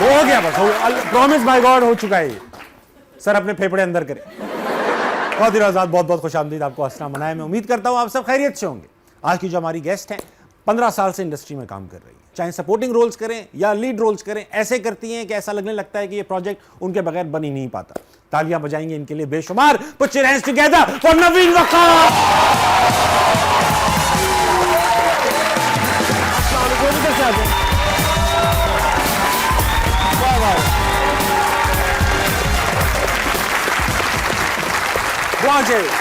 हो गया बस, प्रॉमिस बाय गॉड हो चुका है ये। सर अपने फेफड़े अंदर करें। कादिर आजाद, बहुत बहुत खुशामदीद, आपको हंसना मनाए। मैं उम्मीद करता हूँ आप सब खैरियत से होंगे। आज की जो हमारी गेस्ट हैं 15 साल से इंडस्ट्री में काम कर रही है, चाहे सपोर्टिंग रोल्स करें या लीड रोल्स करें, ऐसे करती हैं कि ऐसा लगने लगता है कि ये प्रोजेक्ट उनके बगैर बन ही नहीं पाता। तालियां बजाएंगे इनके लिए बेशुमार। Put your hands together for Naveen Waqar.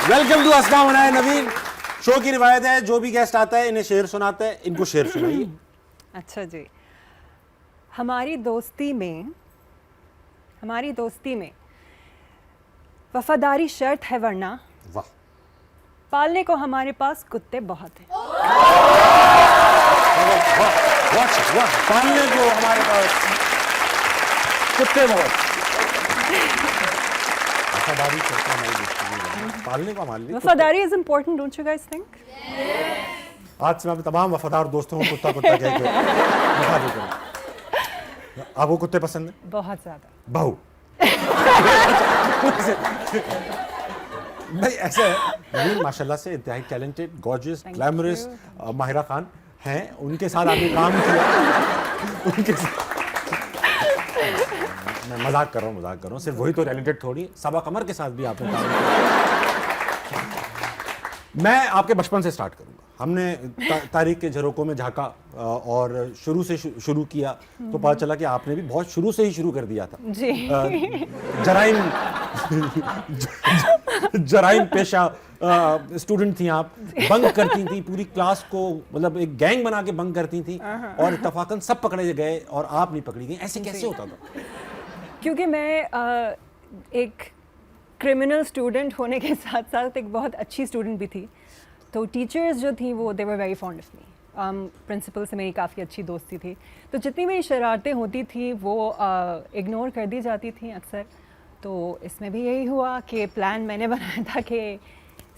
Welcome to अस्सलाम वालेकुम नवीन। शो की रिवायत है, जो भी गेस्ट आता है इन्हें शेर सुनाता है, इनको शेर सुनाइए। अच्छा जी। हमारी दोस्ती में वफादारी शर्त है, वरना वाह, पालने को हमारे पास कुत्ते बहुत हैं। वाह, पालने को हमारे पास कुत्ते बहुत। वफादारी करता हमारी दोस्ती में, पालने को हमारे लिए वफादारी is important, don't you guys think? आज से मैं तमाम वफादार दोस्तों को कुत्ता कुत्ता कह के वफा दूंगा। आपको कुत्ते पसंद है? बहुत ज्यादा। बहू नहीं, ऐसे है नवीन माशाल्लाह से इंतहाई talented, gorgeous, glamorous Mahira Khan हैं। उनके साथ आपने काम किया। उनके साथ मैं मजाक कर रहा हूँ, सिर्फ वही तो टैलेंटेड थोड़ी, सबा कमर के साथ भी आपने काम किया। मैं आपके बचपन से स्टार्ट करूंगा। हमने तारीख के झरोकों में झांका और शुरू से शुरू किया तो पता चला कि आपने भी बहुत शुरू से ही शुरू कर दिया था जी। जराइम पेशा स्टूडेंट थी आप। बंक करती थी पूरी क्लास को, मतलब एक गैंग बना के बंक करती थी और इत्तफाकन सब पकड़े गए और आप नहीं पकड़ी गई। ऐसे कैसे होता था? क्योंकि मैं एक क्रिमिनल स्टूडेंट होने के साथ साथ एक बहुत अच्छी स्टूडेंट भी थी, तो टीचर्स जो थी वो they were very fond of me. Principal से मेरी काफ़ी अच्छी दोस्ती थी, तो जितनी मेरी शरारतें होती थी वो इग्नोर कर दी जाती थी अक्सर। तो इसमें भी यही हुआ कि प्लान मैंने बनाया था कि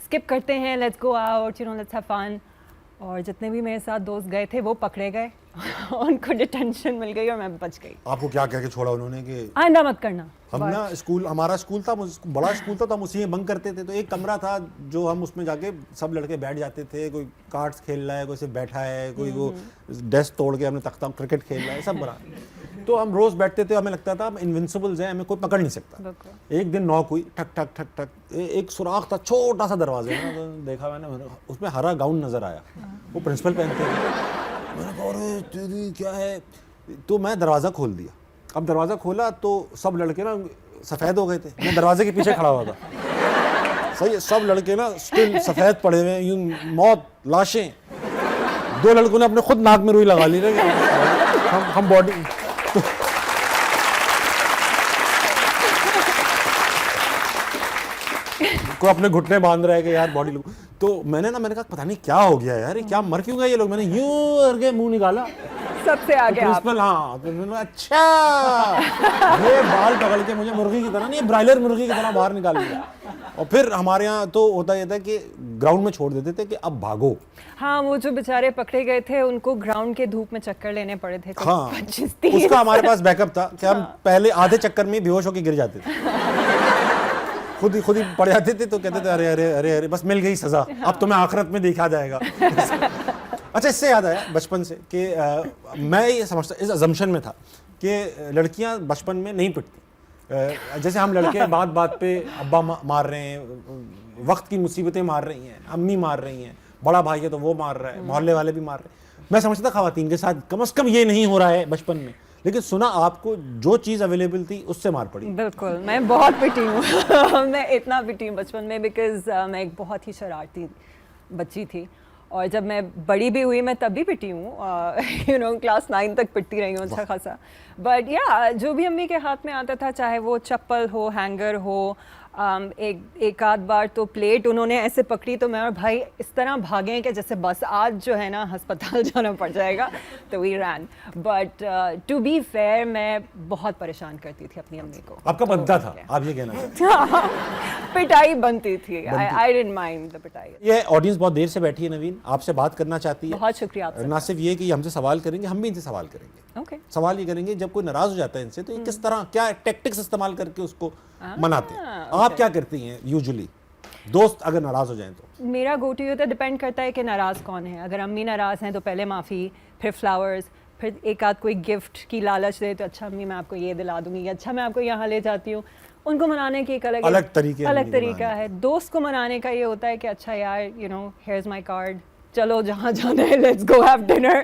स्किप करते हैं, let's go out, let's have fun. और जितने भी मेरे साथ दोस्त गए थे वो पकड़े गए उनको डिटेंशन मिल गई और मैं बच गई। आपको क्या कह के छोड़ा उन्होंने कि आइंदा मत करना? हम ना स्कूल, हमारा स्कूल था, बड़ा स्कूल था, तो हम उसी में बंक करते थे। तो एक कमरा था जो हम उसमें जाके सब लड़के बैठ जाते थे। कोई कार्ड्स खेल रहा है, कोई सिर्फ बैठा है, कोई वो डेस्क तोड़ के हमने तख्ता क्रिकेट खेल रहा है, सब बना। तो हम रोज बैठते थे, हमें लगता था हम इनविंसिबल्स हैं, हमें कोई पकड़ नहीं सकता। एक दिन नॉक हुई, ठक ठक ठक ठक, एक सुराख था छोटा सा दरवाजे में, तो देखा मैंने, उसमें हरा गाउन नजर आया, वो प्रिंसिपल पहनते थे। मैंने कहा अरे तेरी क्या है, तो मैं दरवाज़ा खोल दिया। अब दरवाज़ा खोला तो सब लड़के ना सफ़ेद हो गए थे, मैं दरवाजे के पीछे खड़ा हुआ था। सही है, सब लड़के ना स्टिल सफ़ेद पड़े हुए, यूं मौत, लाशें। दो लड़कों ने अपने खुद नाक में रुई लगा ली ना, हम बॉडी को अपने घुटने बांध रहे हैं कि यार बॉडी। तो मैंने कहा पता नहीं क्या हो गया यार, क्या मर क्यों गए ये लोग। मैंने यूं करके मुंह निकाला, सबसे आगे आप। हाँ, तो मैंने अच्छा ये बाल पकड़ के मुझे मुर्गी की तरह नहीं, ब्रायलर मुर्गी की तरह बाहर निकाल लिया। और फिर हमारे यहाँ तो होता ये था कि ग्राउंड में छोड़ देते थे कि अब भागो। हाँ, वो जो बेचारे पकड़े गए थे उनको ग्राउंड के धूप में चक्कर लेने पड़े थे। हाँ, उसका हमारे पास बैकअप था कि हम पहले आधे चक्कर में बेहोश होकर गिर जाते थे, खुद ही पड़ जाते थे। तो कहते थे अरे अरे अरे अरे बस मिल गई सजा, अब तुम्हें आखिरत में देखा जाएगा। अच्छा, इससे याद आया बचपन से कि मैं ये समझता, इस अजम्पशन में था कि लड़कियां बचपन में नहीं पिटती। जैसे हम लड़के बात बात पे अब्बा मार रहे हैं, वक्त की मुसीबतें मार रही हैं, अम्मी मार रही हैं, बड़ा भाई है तो वो मार रहा है, मोहल्ले वाले भी मार रहे हैं। मैं समझता था खवातीन के साथ कम से कम ये नहीं हो रहा है बचपन में, लेकिन सुना आपको जो चीज़ अवेलेबल थी उससे मार पड़ी। बिल्कुल, मैं बहुत पिटी हूँ। मैं इतना पिटी हूँ बचपन में, बिकॉज मैं एक बहुत ही शरारती बच्ची थी। और जब मैं बड़ी भी हुई मैं तब भी पिटी हूँ, क्लास 9 तक पिटती रही हूँ अच्छा खासा। बट या जो भी अम्मी के हाथ में आता था, चाहे वो चप्पल हो, हैंगर हो, एक आध बार तो प्लेट उन्होंने ऐसे पकड़ी तो मैं और भाई इस तरह भागे कि जैसे बस आज जो है ना अस्पताल जाना पड़ जाएगा, तो we ran. But to be fair मैं बहुत परेशान करती थी अपनी अम्मी को। आपका तो बनता था, आप ये कहना चाहते हैं। पिटाई बनती थी, आई डिडंट माइंड द पिटाई। ये ऑडियंस बहुत देर से बैठी है नवीन, आपसे बात करना चाहती है। बहुत शुक्रिया आपसे। ना सिर्फ ये कि हमसे सवाल करेंगे, हम भी इनसे सवाल करेंगे। ओके। सवाल ये करेंगे जब कोई नाराज हो जाता है इनसे तो ये किस तरह क्या टैक्टिक्स इस्तेमाल करके उसको मनाते हैं। आप क्या करती हैं यूजुअली दोस्त अगर नाराज हो जाएं तो? मेरा गो टू होता है, डिपेंड करता है कि नाराज़ कौन है। अगर अम्मी नाराज़ हैं तो पहले माफ़ी, फिर फ्लावर्स, फिर एक आध कोई गिफ्ट की लालच दे तो अच्छा अम्मी मैं आपको ये दिला दूंगी, अच्छा मैं आपको यहाँ ले जाती हूँ। उनको मनाने की एक अलग तरीका है। दोस्त को मनाने का ये होता है कि अच्छा यार you know here is my card, चलो जहाँ जाना है let's go have dinner,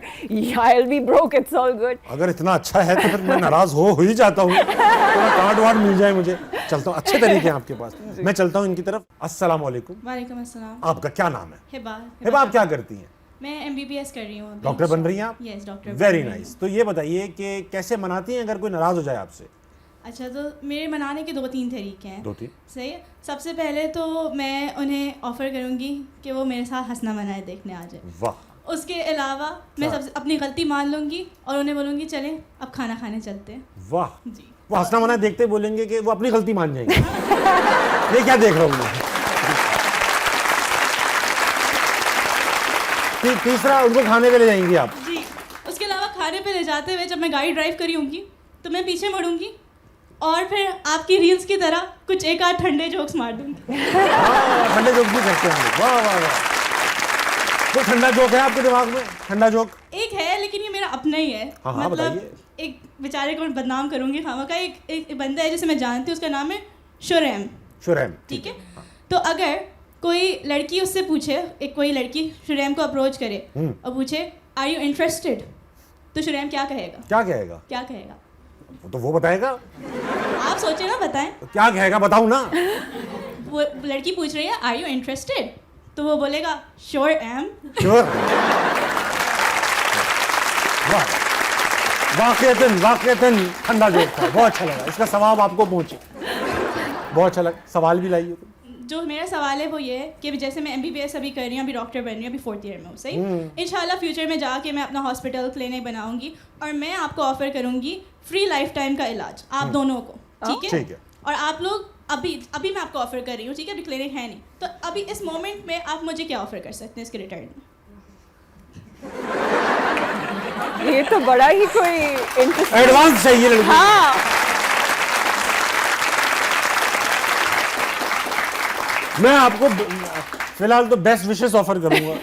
I will be broke, it's all good. अगर इतना अच्छा है तो फिर मैं नाराज हो ही जाता हूँ। थोड़ा कार्ड वार्ड मिल जाए मुझे, चलता हूँ। अच्छे तरीके हैं आपके पास, मैं चलता हूँ इनकी तरफ। अस्सलाम वालेकुम। वालेकुम अस्सलाम। आपका क्या नाम है? हिबा। हिबा, आप क्या करती हैं? मैं MBBS कर रही हूँ। डॉक्टर बन रही हैं आप? Yes, doctor. Very nice. तो ये बताइए कि कैसे मनाती हैं अगर कोई नाराज हो जाए आपसे? अच्छा, तो मेरे मनाने के 2-3 तरीके हैं। 2-3 सही है। सबसे पहले तो मैं उन्हें ऑफ़र करूँगी कि वो मेरे साथ हंसना मनाए देखने आ जाए। वाह। उसके अलावा मैं सबसे अपनी गलती मान लूँगी और उन्हें बोलूँगी चलें अब खाना खाने चलते हैं। वाह जी। वो हंसना मना देखते बोलेंगे कि वो अपनी गलती मान जाएंगे। ये क्या देख रहा हूँ मैं? तीसरा उनको खाने पे ले जाएंगी आप? जी। उसके अलावा खाने पे ले जाते हुए जब मैं गाड़ी ड्राइव करी होंगी तो मैं पीछे मुड़ूंगी और फिर आपकी रील्स की तरह कुछ एक आध ठंडे जोक्स मार दूंगी। ठंडे जोक भी करते हैं। वाह वाह वाह। तो ठंडा जोक है आपके दिमाग में? ठंडा जोक एक है लेकिन ये मेरा अपना ही है। हाँ, हाँ, मतलब बताइए। एक बेचारे को बदनाम करूंगी खामा का। एक बंदा है जिसे मैं जानती हूँ, उसका नाम है शुरैम। शुरैम, ठीक है। तो अगर कोई लड़की उससे पूछे, कोई लड़की शुरैम को अप्रोच करे और पूछे आर यू इंटरेस्टेड, तो शुरैम क्या कहेगा? क्या कहेगा? क्या कहेगा? तो वो बताएगा। आप सोचे ना, बताएं। तो क्या कहेगा बताऊं ना? वो लड़की पूछ रही है आर यू इंटरेस्टेड, तो वो बोलेगा श्योर एम। श्योर। वाकईतन ठंडा जोक था, बहुत अच्छा लगा। इसका सवाब आपको पहुंचे, बहुत अच्छा लगा। सवाल भी लाइए। जो मेरा सवाल है वो ये है कि जैसे मैं MBBS अभी कर रही हूँ, अभी डॉक्टर बन रही हूँ, अभी 4th ईयर में हूँ। सही। इंशाल्लाह फ्यूचर में जाके मैं अपना हॉस्पिटल क्लिनिक बनाऊंगी और मैं आपको ऑफर करूँगी फ्री लाइफ टाइम का इलाज आप दोनों को। ठीक है। और आप लोग अभी मैं आपको ऑफर कर रही हूँ, ठीक है, अभी क्लिनिक है नहीं, तो अभी इस मोमेंट में आप मुझे क्या ऑफर कर सकते हैं इसके रिटर्न में? ये तो बड़ा ही कोई इंटरेस्टिंग एडवांस चाहिए लड़की। हाँ। मैं आपको फिलहाल तो बेस्ट विशेस ऑफर करूंगा,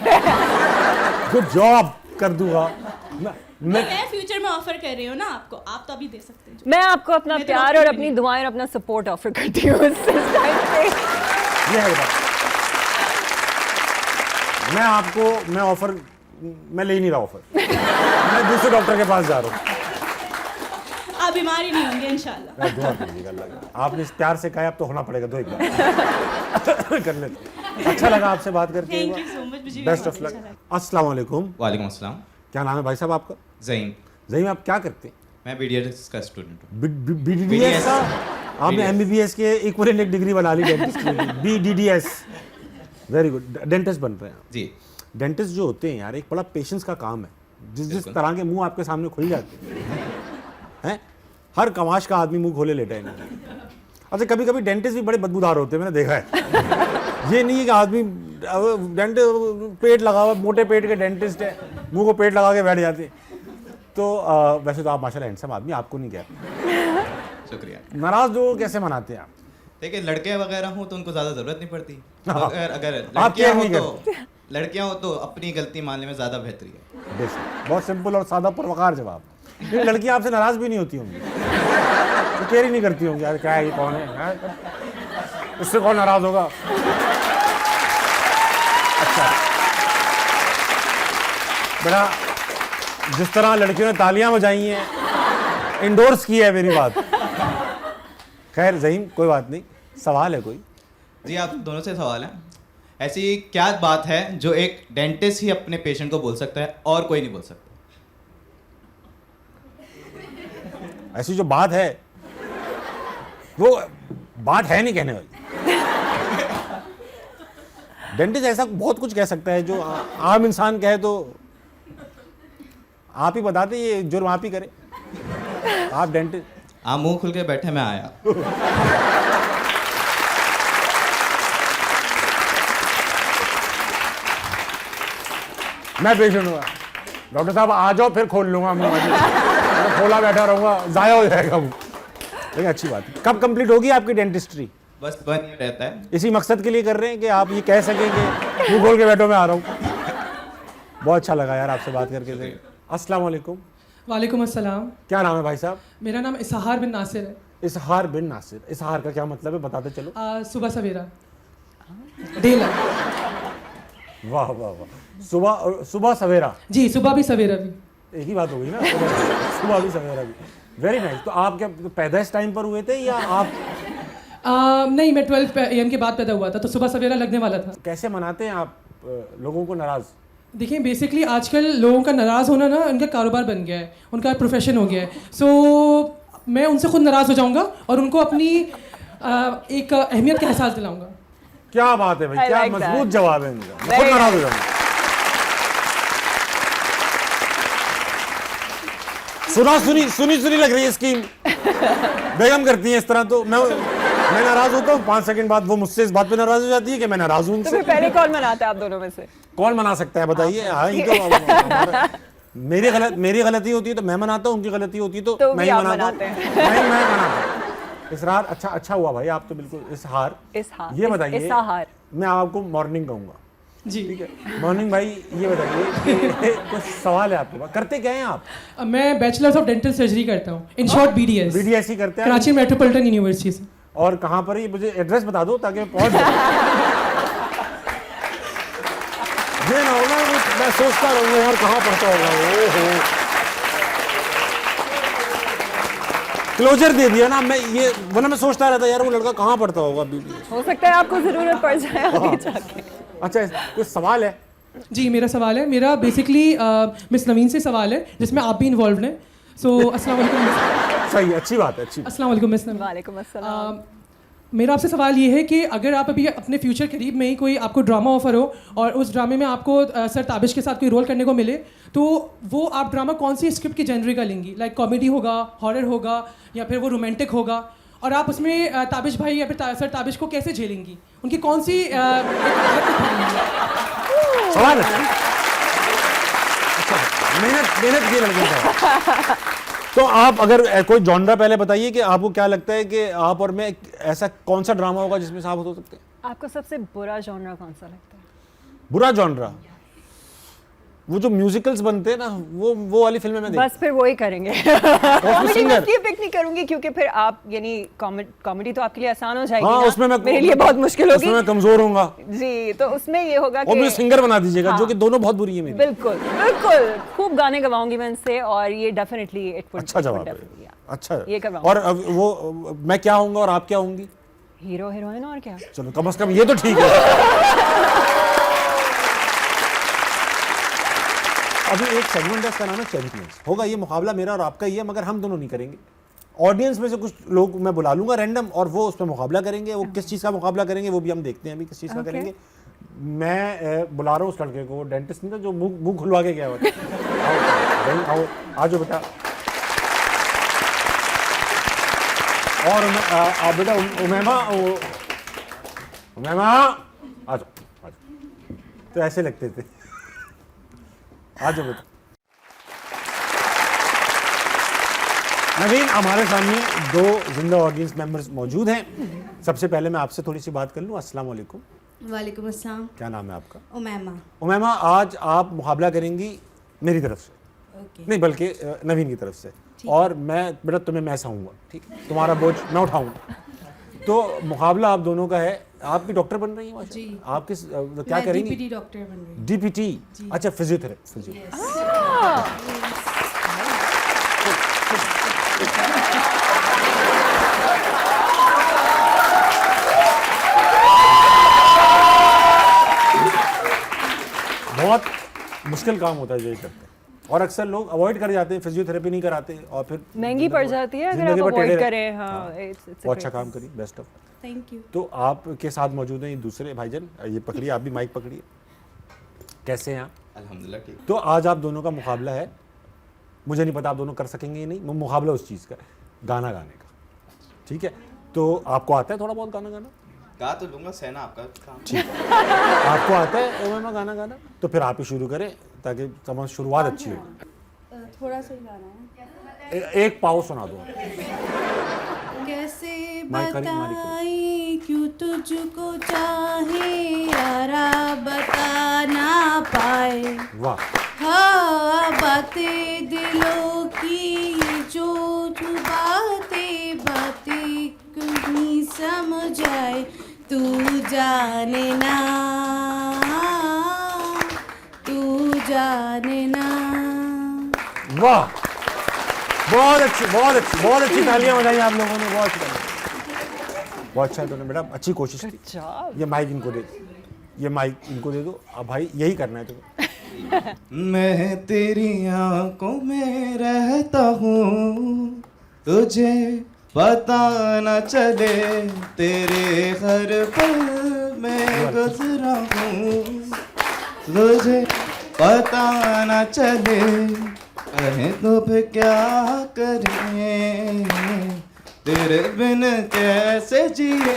गुड जॉब कर दूंगा। मैं फ्यूचर में ऑफर कर रही हूँ ना आपको, आप तो अभी दे सकते हैं। मैं आपको अपना मैं तो प्यार ऑफर और भी अपनी नहीं। दुआएं और अपना सपोर्ट ऑफर करती हूँ इस टाइम पे। ये है बात। मैं ऑफर मैं ले नहीं रहा ऑफर। मैं दूसरे डॉक्टर के पास जा रहा हूँ। आप बीमार ही नहीं होंगे इंशाल्लाह। दुआ कीजिएगा अल्लाह की। आपने इस प्यार से कहा, अब तो होना पड़ेगा दो एक बार। कर लेते। अच्छा लगा आपसे बात करके। थैंक यू सो मच, मुझे भी बेस्ट बहुत ऑफ अच्छा लक। लगा। अस्सलाम वालेकुम। वालेकुम अस्सलाम। क्या नाम है भाई साहब आपका? ज़हीम। ज़हीम, आप क्या करते हैं? मैं BDS का स्टूडेंट हूँ। BDS का? आपने MBBS के इक्विवेलेंट एक डिग्री बना ली डेंटिस्ट की। BDS, very good. डेंटिस्ट बन रहे हैं आप? जी। डेंटिस्ट जो होते हैं यार, एक बड़ा पेशेंस का काम है। जिस तरह के मुंह आपके सामने खुल जाते हैं, हर कमाश का आदमी मुंह खोले लेटा है। अच्छा, कभी कभी डेंटिस्ट भी बड़े बदबूदार होते हैं, मैंने देखा है। ये नहीं है कि आदमी पेट लगा हुआ, मोटे पेट के डेंटिस्ट है, मुंह को पेट लगा के बैठ जाते हैं। तो वैसे तो आप माशाल्लाह हैंडसम आदमी, आपको नहीं कहता। शुक्रिया। नाराज लोग कैसे मनाते हैं आप? देखिए, लड़के वगैरह हों तो उनको ज़्यादा ज़रूरत नहीं पड़ती। हाँ। अगर आप क्या नहीं लड़कियाँ हो तो अपनी गलती मानने में ज़्यादा बेहतरी है। बेशक, बहुत सिंपल और सादा परवकार जवाब। ये लड़कियां आपसे नाराज भी नहीं होती होंगी, तो केयर ही नहीं करती होंगी, यार क्या है, ये कौन है, इससे कौन नाराज होगा। अच्छा बेटा, जिस तरह लड़कियों ने तालियां बजाई हैं, इंडोर्स की है मेरी बात। खैर ज़हीम, कोई बात नहीं। सवाल है कोई? जी, आप दोनों से सवाल है। ऐसी क्या बात है जो एक डेंटिस्ट ही अपने पेशेंट को बोल सकता है और कोई नहीं बोल सकता? ऐसी जो बात है वो बात है नहीं कहने वाली। डेंटिस्ट ऐसा बहुत कुछ कह सकता है जो आम इंसान कहे तो आप ही बताते, ये जुर्म आप ही करे। आप डेंटिस्ट, आप मुंह खुल के बैठे, मैं आया। मैं पेशेंट हुआ, डॉक्टर साहब आ जाओ, फिर खोल लूंगा मुंह। मैं खोला बैठा रहूंगा, जाया हो जाएगा मुंह। लेकिन अच्छी बात है। कब कंप्लीट होगी आपकी डेंटिस्ट्री? बस बन ही रहता है। इसी मकसद के लिए कर रहे हैं कि आप ये कह सकें कि मुंह खोल के बैठो, मैं आ रहा हूँ। बहुत अच्छा लगा यार आपसे बात करके। अस्सलाम वालेकुम। वालेकुम अस्सलाम। क्या नाम है भाई साहब? मेरा नाम इसहार बिन नासिर है। इसहार बिन नासिर। इसहार का क्या मतलब है, बताते चलो। सुबह सवेरा, डेला। वाह वाह वाह। सुबह सुबह सवेरा। जी, सुबह भी सवेरा भी। एक ही बात हो गई ना, सुबह भी सवेरा भी। Very nice. तो आप क्या पैदा इस टाइम पर हुए थे या आप? नहीं, मैं 12 AM के बाद पैदा हुआ था, तो सुबह सवेरा लगने वाला था। कैसे मनाते हैं आप लोगों को नाराज? देखिए, बेसिकली आजकल लोगों का नाराज़ होना ना उनका कारोबार बन गया है, उनका प्रोफेशन हो गया है। सो मैं उनसे खुद नाराज़ हो जाऊंगा और उनको अपनी एक अहमियत का एहसास दिलाऊंगा। क्या बात है भाई, I क्या like मजबूत that. जवाब है इनका। Very बहुत नाराज हो जाऊंगा। सुनी लग रही है स्कीम। बेगम करती है इस तरह, तो मैं नाराज होता हूँ, 5 सेकंड बाद वो मुझसे इस बात पे नाराज हो जाती है कि मैं नाराज हूँ तो उनसे। फिर पहले कौन मनाता है आप दोनों में से? कौन मना सकता है बताइए? हाँ, ये तो मेरी गलती होती है तो मैं मनाता हूँ, उनकी गलती होती है तो मैं भी ही आप मनाता हूँ। मनाते हैं। मैं मनाता हूँ। इसरार, अच्छा हुआ भाई, आप तो बिल्कुल इसहार। ये बताइए, इसहार। मैं आपको मॉर्निंग कहूँगा, जी ठीक है? मॉर्निंग भाई, ये बताइए कि कुछ सवाल है आपके पास। करते क्या हैं आप? मैं बैचलर्स ऑफ डेंटल सर्जरी करता हूँ, इन शॉर्ट BDS, BDS ही करते हैं? कराची मेट्रोपॉलिटन यूनिवर्सिटी से। और कहाँ पर है? मुझे एड्रेस बता दो ताकि मैं पहुँच जाऊँ। ये ना होगा मैं सोचता रहूँगा यार कहाँ पढ़ता होगा। ओहो, क्लोजर दे दिया ना मैं, ये वरना मैं सोचता रहता यार वो लड़का कहाँ पढ़ता होगा। BDS हो सकता है आपको जरूरत पड़ जाए आगे जाके। अच्छा, कुछ सवाल है? जी, मेरा सवाल है, मेरा बेसिकली मिस नवीन से सवाल है जिसमें आप भी इन्वॉल्व हैं। सो अस्सलाम वालेकुम। सही, अच्छी बात है, अच्छी बात। अस्सलाम वालेकुम मिस नवीन। वालेकुम अस्सलाम। मेरा आपसे सवाल ये है कि अगर आप अभी अपने फ्यूचर करीब में ही कोई आपको ड्रामा ऑफर हो और उस ड्रामे में आपको सर ताबिश के साथ कोई रोल करने को मिले, तो वो आप ड्रामा कौन सी स्क्रिप्ट की जेनरी का लेंगी? लाइक कॉमेडी होगा, हॉरर होगा, या फिर वो रोमांटिक होगा? और आप उसमें ताबिश भाई या फिर सर ताबिश को कैसे झेलेंगी? उनकी कौन सी सवाल है? अच्छा, मेहनत की लड़के का। तो आप अगर कोई जॉनरा पहले बताइए कि आपको क्या लगता है कि आप और मैं ऐसा कौन सा ड्रामा होगा जिसमें साबित हो सकते हैं? आपको सबसे बुरा जॉनरा कौन सा लगता है? बुरा जॉनरा? वो जो म्यूजिकल्स बनते हैं ना, वो वाली फिल्में मैं बस फिर वो ही करेंगे। कॉमेडी मैं इसलिए पिक नहीं करूंगी क्योंकि फिर आप यानी कॉमेडी तो आपके लिए आसान हो जाएगी। हाँ, ना? उसमें मैं मेरे लिए बहुत मुश्किल होगी। उसमें मैं कमजोर होऊंगा जी, तो उसमें ये होगा और मुझे सिंगर बना दीजिएगा। हाँ, जो कि दोनों बहुत बुरी है मेरी। बिल्कुल बिल्कुल, खूब गाने गवाऊंगी मैं इनसे और ये डेफिनेटली इट वुड। अच्छा जवाब है, अच्छा। ये करवाऊंगी। और अब वो मैं क्या होऊंगा और आप क्या होंगी? हीरो हीरोइन और क्या? चलो कम से कम ये तो ठीक है। अभी एक सेगमेंट है, इसका नाम है चैंपियंस। होगा ये मुकाबला मेरा और आपका ही है, मगर हम दोनों नहीं करेंगे। ऑडियंस में से कुछ लोग मैं बुला लूंगा रैंडम और वो उस पर मुकाबला करेंगे। वो किस चीज़ का मुकाबला करेंगे वो भी हम देखते हैं अभी किस चीज़ का करेंगे। मैं बुला रहा हूँ उस लड़के को, डेंटिस्ट नहीं था जो मुंह खुलवा के गया हुआ। आओ आ जाओ बेटा। और बेटा उमैमा आ जाओ। तो ऐसे लगते थे। आ जाओ बेटा। नवीन, हमारे सामने 2 जिंदा ऑडियंस मेंबर्स मौजूद हैं। सबसे पहले मैं आपसे थोड़ी सी बात कर लूँ। अस्सलाम वालेकुम। वालेकुम अस्सलाम। क्या नाम है आपका? उमैमा। उमैमा, आज आप मुकाबला करेंगी मेरी तरफ से, नहीं बल्कि नवीन की तरफ से। और मैं बेटा तुम्हें मैं सहाऊंगा, ठीक? तुम्हारा बोझ मैं उठाऊंगा। तो मुकाबला आप दोनों का है। आप भी डॉक्टर बन रही हैं? जी। आप किस क्या मैं करेंगी? DPT डॉक्टर बन रही हूँ। DPT? अच्छा, फिजियोथेरेपी। बहुत मुश्किल काम होता है जो ये करते हैं और अक्सर लोग अवॉइड कर जाते हैं, फिजियोथेरेपी नहीं कराते और फिर महंगी पड़ जाती है अगर आप जिंदगी भर अवॉइड टेढ़े- करें। हाँ, it's a बहुत अच्छा great- काम करिए, बेस्ट ऑफ। Thank you. तो आपके साथ मौजूद हैं ये दूसरे भाईजान, ये पकड़िए, आप भी माइक पकड़िए। कैसे हैं आप? अल्हम्दुलिल्लाह ठीक। तो आज आप दोनों का मुकाबला है, मुझे नहीं पता आप दोनों कर सकेंगे या नहीं, वो मुकाबला उस चीज़ का है, गाना गाने का, ठीक है? तो आपको आता है थोड़ा बहुत गाना गाना? गा तो लूँगा, सहना आपका काम। ठीक है, आपको आता है उमैमा गाना गाना? तो फिर आप ही शुरू करें ताकि समझ शुरुआत अच्छी हो। थोड़ा सा ही गाना है। एक पाव सुना दो। कैसे माइक करी, माइक करी। बताई क्यों तुझको चाहे यारा बता ना पाए। वाह, हाँ बातें दिलों की जो बातें बातें कहीं समझाए तू जाने ना तू जाने ना। वाह, बहुत अच्छी, बहुत अच्छी, बहुत अच्छी तालियां बजाई आप लोगों ने, बहुत अच्छी तालियां। बहुत अच्छा तुमने बेटा, अच्छी कोशिश की। ये माइक इनको दे दो, ये माइक इनको दे दो। अब भाई यही करना है तुम्हें। मैं तेरी आंखों में रहता हूँ, तुझे पता न चले, तेरे हर पल में गुजरा हूँ, तुझे पता न चले, कहें तो फिर क्या करें, तेरे बिन कैसे जिए,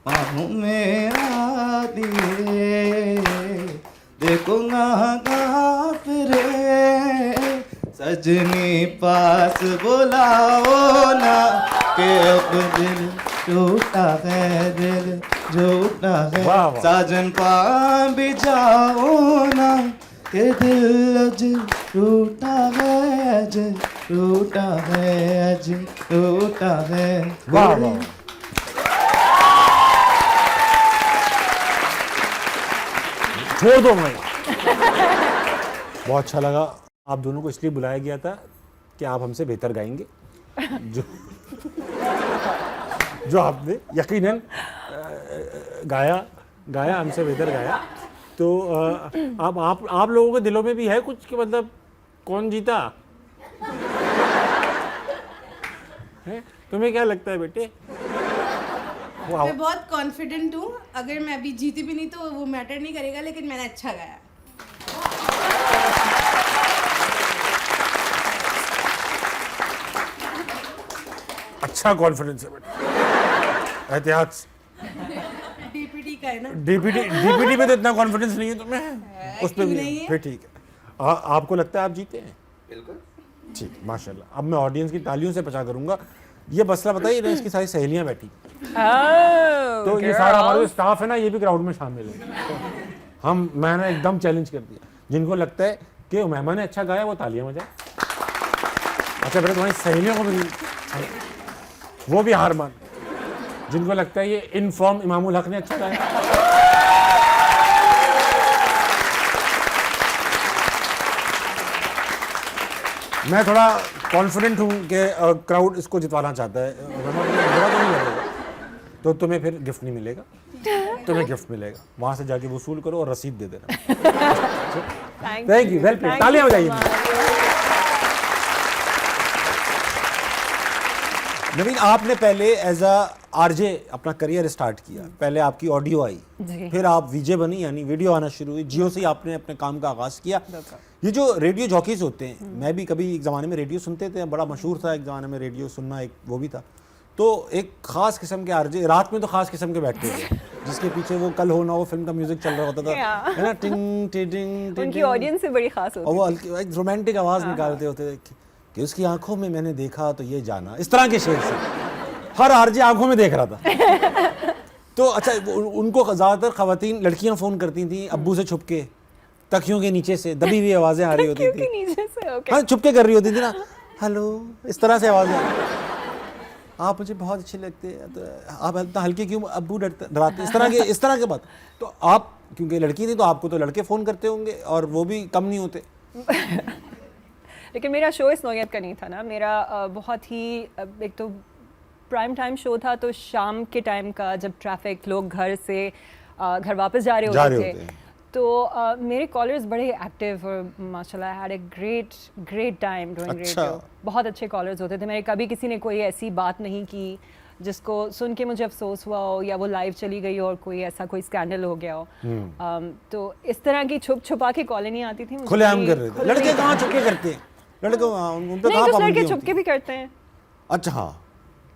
बाहों में आ दिए, देखूंगा कहाँ फिरे, सजनी पास बुलाओ ना, कि अब दिल टूटा है, दिल झूठा है, वाह, वाह। साजन पा भी जाओ ना, कि दिल अज टूटा है, अज टूटा है, अज टूटा है। वाह वाह, छोड़ दो मैं। बहुत अच्छा लगा। आप दोनों को इसलिए बुलाया गया था कि आप हमसे बेहतर गाएंगे, जो जो आपने यकीनन गाया हमसे बेहतर गाया। तो अब आप लोगों के दिलों में भी है कुछ कि मतलब कौन जीता है? तुम्हें क्या लगता है बेटे? मैं बहुत कॉन्फिडेंट हूँ, अगर मैं अभी जीती भी नहीं तो वो मैटर नहीं करेगा, लेकिन मैंने अच्छा गाया। अच्छा कॉन्फिडेंस है बेटा, एहतियात। डीपीटी का है ना। डीपीटी में तो इतना कॉन्फिडेंस नहीं है तुम्हें, उस पे क्यों भी नहीं है। है? फिर ठीक है। आपको लगता है आप जीते हैं? बिल्कुल। ठीक, माशाल्लाह। अब मैं ऑडियंस की तालियों से पचा करूंगा। ये मसला बताइए ना, इसकी सारी सहेलियां बैठी, तो ये सारा हमारा जो स्टाफ है ना, ये भी क्राउड में शामिल है। मैंने एकदम चैलेंज कर दिया, जिनको लगता है कि उमैमा ने अच्छा गाया वो तालियां बजाए। अच्छा बेटा, तुम्हारी सहेलियों को भी, वो भी हार मान। जिनको लगता है ये इनफॉर्म इमामुल हक ने अच्छा गाया, मैं थोड़ा कॉन्फिडेंट हूँ कि क्राउड इसको जितवाना चाहता है। बुरा तो नहीं लगेगा, तो तुम्हें फिर गिफ्ट नहीं मिलेगा, तुम्हें गिफ्ट मिलेगा। वहाँ से जाके वसूल करो और रसीद दे देना। Thank you, well played. तालियां बजाइए। नवीन, आपने पहले एज अ आरजे अपना करियर स्टार्ट किया। पहले आपकी ऑडियो आई, फिर आप वीजे बनी, यानी वीडियो आना शुरू हुई। जियो से ही आपने अपने काम का आगाज़ किया। ये जो रेडियो जॉकीज होते हैं, मैं भी कभी एक ज़माने में रेडियो सुनते थे, बड़ा मशहूर था एक ज़माने में रेडियो सुनना, एक वो भी था। तो एक ख़ास किस्म के आरजे रात में तो ख़ास किस्म के बैठते थे, जिसके पीछे वो कल हो ना हो फिल्म का म्यूजिक चल रहा होता था, है ना, टिंग टिंग। उनकी ऑडियंस से बड़ी खास होती और वो हल्की रोमांटिक आवाज़ निकालते होते थे कि उसकी आंखों में मैंने देखा तो ये जाना, इस तरह के शेर से हर आरजे आंखों में देख रहा था। तो अच्छा, उनको ज़्यादातर ख़वातीन लड़कियां फ़ोन करती थी अब्बू से छुप के, तकियों के नीचे से दबी हुई आवाज़ें आ रही होती थी। नीचे से, ओके। हाँ, छुप के कर रही होती थी ना, हेलो, इस तरह से आवाज़ें। आप मुझे बहुत अच्छे लगते हैं, तो आप इतना हल्के क्यों, अब्बू डराते, इस तरह के बात। तो आप क्योंकि लड़की थी तो आपको तो लड़के फ़ोन करते होंगे, और वो भी कम नहीं होते। लेकिन मेरा शो इस नौयत का नहीं था ना। मेरा बहुत ही एक तो प्राइम टाइम शो था, तो शाम के टाइम का, जब ट्रैफिक, लोग घर से घर वापस जा रहे होते थे, तो मेरे कॉलर्स बड़े एक्टिव और माशाल्लाह I had a great time doing radio. बहुत अच्छे कॉलर्स होते थे मेरे, कभी किसी ने कोई ऐसी बात नहीं की जिसको सुन के मुझे अफसोस हुआ हो या वो लाइव चली गई हो और कोई ऐसा कोई स्कैंडल हो गया हो। तो इस तरह की छुप छुपा के कॉलें नहीं आती थी मुझे खुलेआम कि कर रहे थे। खुले- लड़के कहाँ छुपके करते हैं, लड़के उन पे नहीं, कहाँ कुछ पाबंदी लड़के होती छुपके है? भी करते हैं अच्छा हाँ,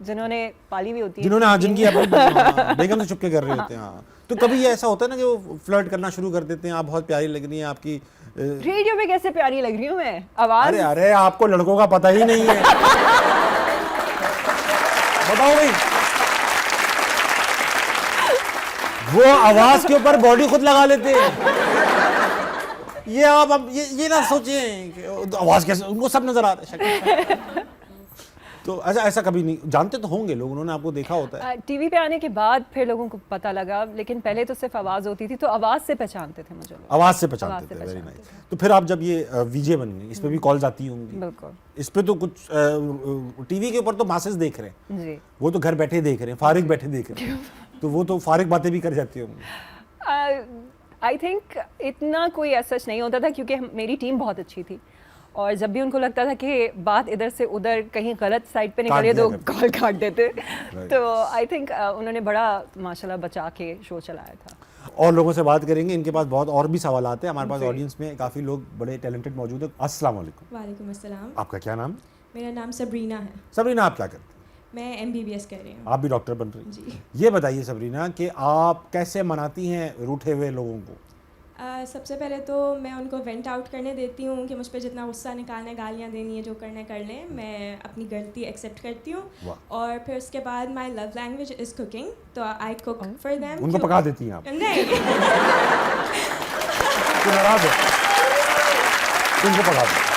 जिन्होंने पाली भी होती है, जिन्होंने हाँ जिनकी अपनी हाँ, बेगम से छुपके कर रहे होते हैं। हाँ, तो कभी ये ऐसा होता है ना कि वो फ्लर्ट करना शुरू कर देते हैं, आप बहुत प्यारी लग रही हैं, आपकी रेडियो पे कैसे प्यारी लग रही हूँ मैं, आवाज अरे अरे आपको लड़कों का पता ही नहीं है। बताओ भाई, वो आवाज के ऊपर बॉडी खुद लगा लेते हैं। ये आप अब ये ना सोचें कि आवाज कैसे, उनको सब नजर आ रहा है। तो ऐसा कभी नहीं, जानते तो होंगे लोग, उन्होंने आपको देखा होता है। टीवी पे आने के बाद फिर लोगों को पता लगा, लेकिन पहले तो सिर्फ आवाज होती थी, तो आवाज से पहचानते थे मुझे लोग। आवाज से आवाज पहचानते से थे, वेरी पहचानते नाइस। तो फिर आप जब ये वीजे बन गई, इस पे भी कॉल्स आती होंगी? बिल्कुल इस पे तो कुछ टीवी के ऊपर तो मासेस देख रहे हैं, जी। वो तो घर बैठे देख रहे हैं, फारिग बैठे देख रहे हैं, तो वो तो फारिग बातें भी कर जाती होंगी। आई थिंक इतना कोई ऐसा नहीं होता था, क्योंकि मेरी टीम बहुत अच्छी थी, और जब भी उनको लगता था कि बात इधर से उधर कहीं गलत साइड पे निकली तो कॉल काट देते। तो आई थिंक उन्होंने बड़ा माशाल्लाह बचा के शो चलाया था। और लोगों से बात करेंगे, इनके पास बहुत और भी सवाल आते हैं, हमारे पास ऑडियंस में काफ़ी लोग बड़े टैलेंटेड मौजूद हैं। अस्सलाम वालेकुम। वालेकुम अस्सलाम। आपका क्या नाम? मेरा नाम सबरीना है। सबरीना, आप क्या करते हैं? मैं MBBS कर रही हूँ। आप भी डॉक्टर बन रही हैं? जी। ये बताइए सबरीना कि आप कैसे मनाती हैं रूठे हुए लोगों को? सबसे पहले तो मैं उनको वेंट आउट करने देती हूँ कि मुझ पर जितना गुस्सा निकालना है, गालियाँ देनी है, जो करना कर लें। मैं अपनी गलती एक्सेप्ट करती हूँ, और फिर उसके बाद my love language is cooking, तो आई कुक फॉर देम। उनको पका देती हैं आप? नहीं। तो नाराज है, तो उनको पका दो।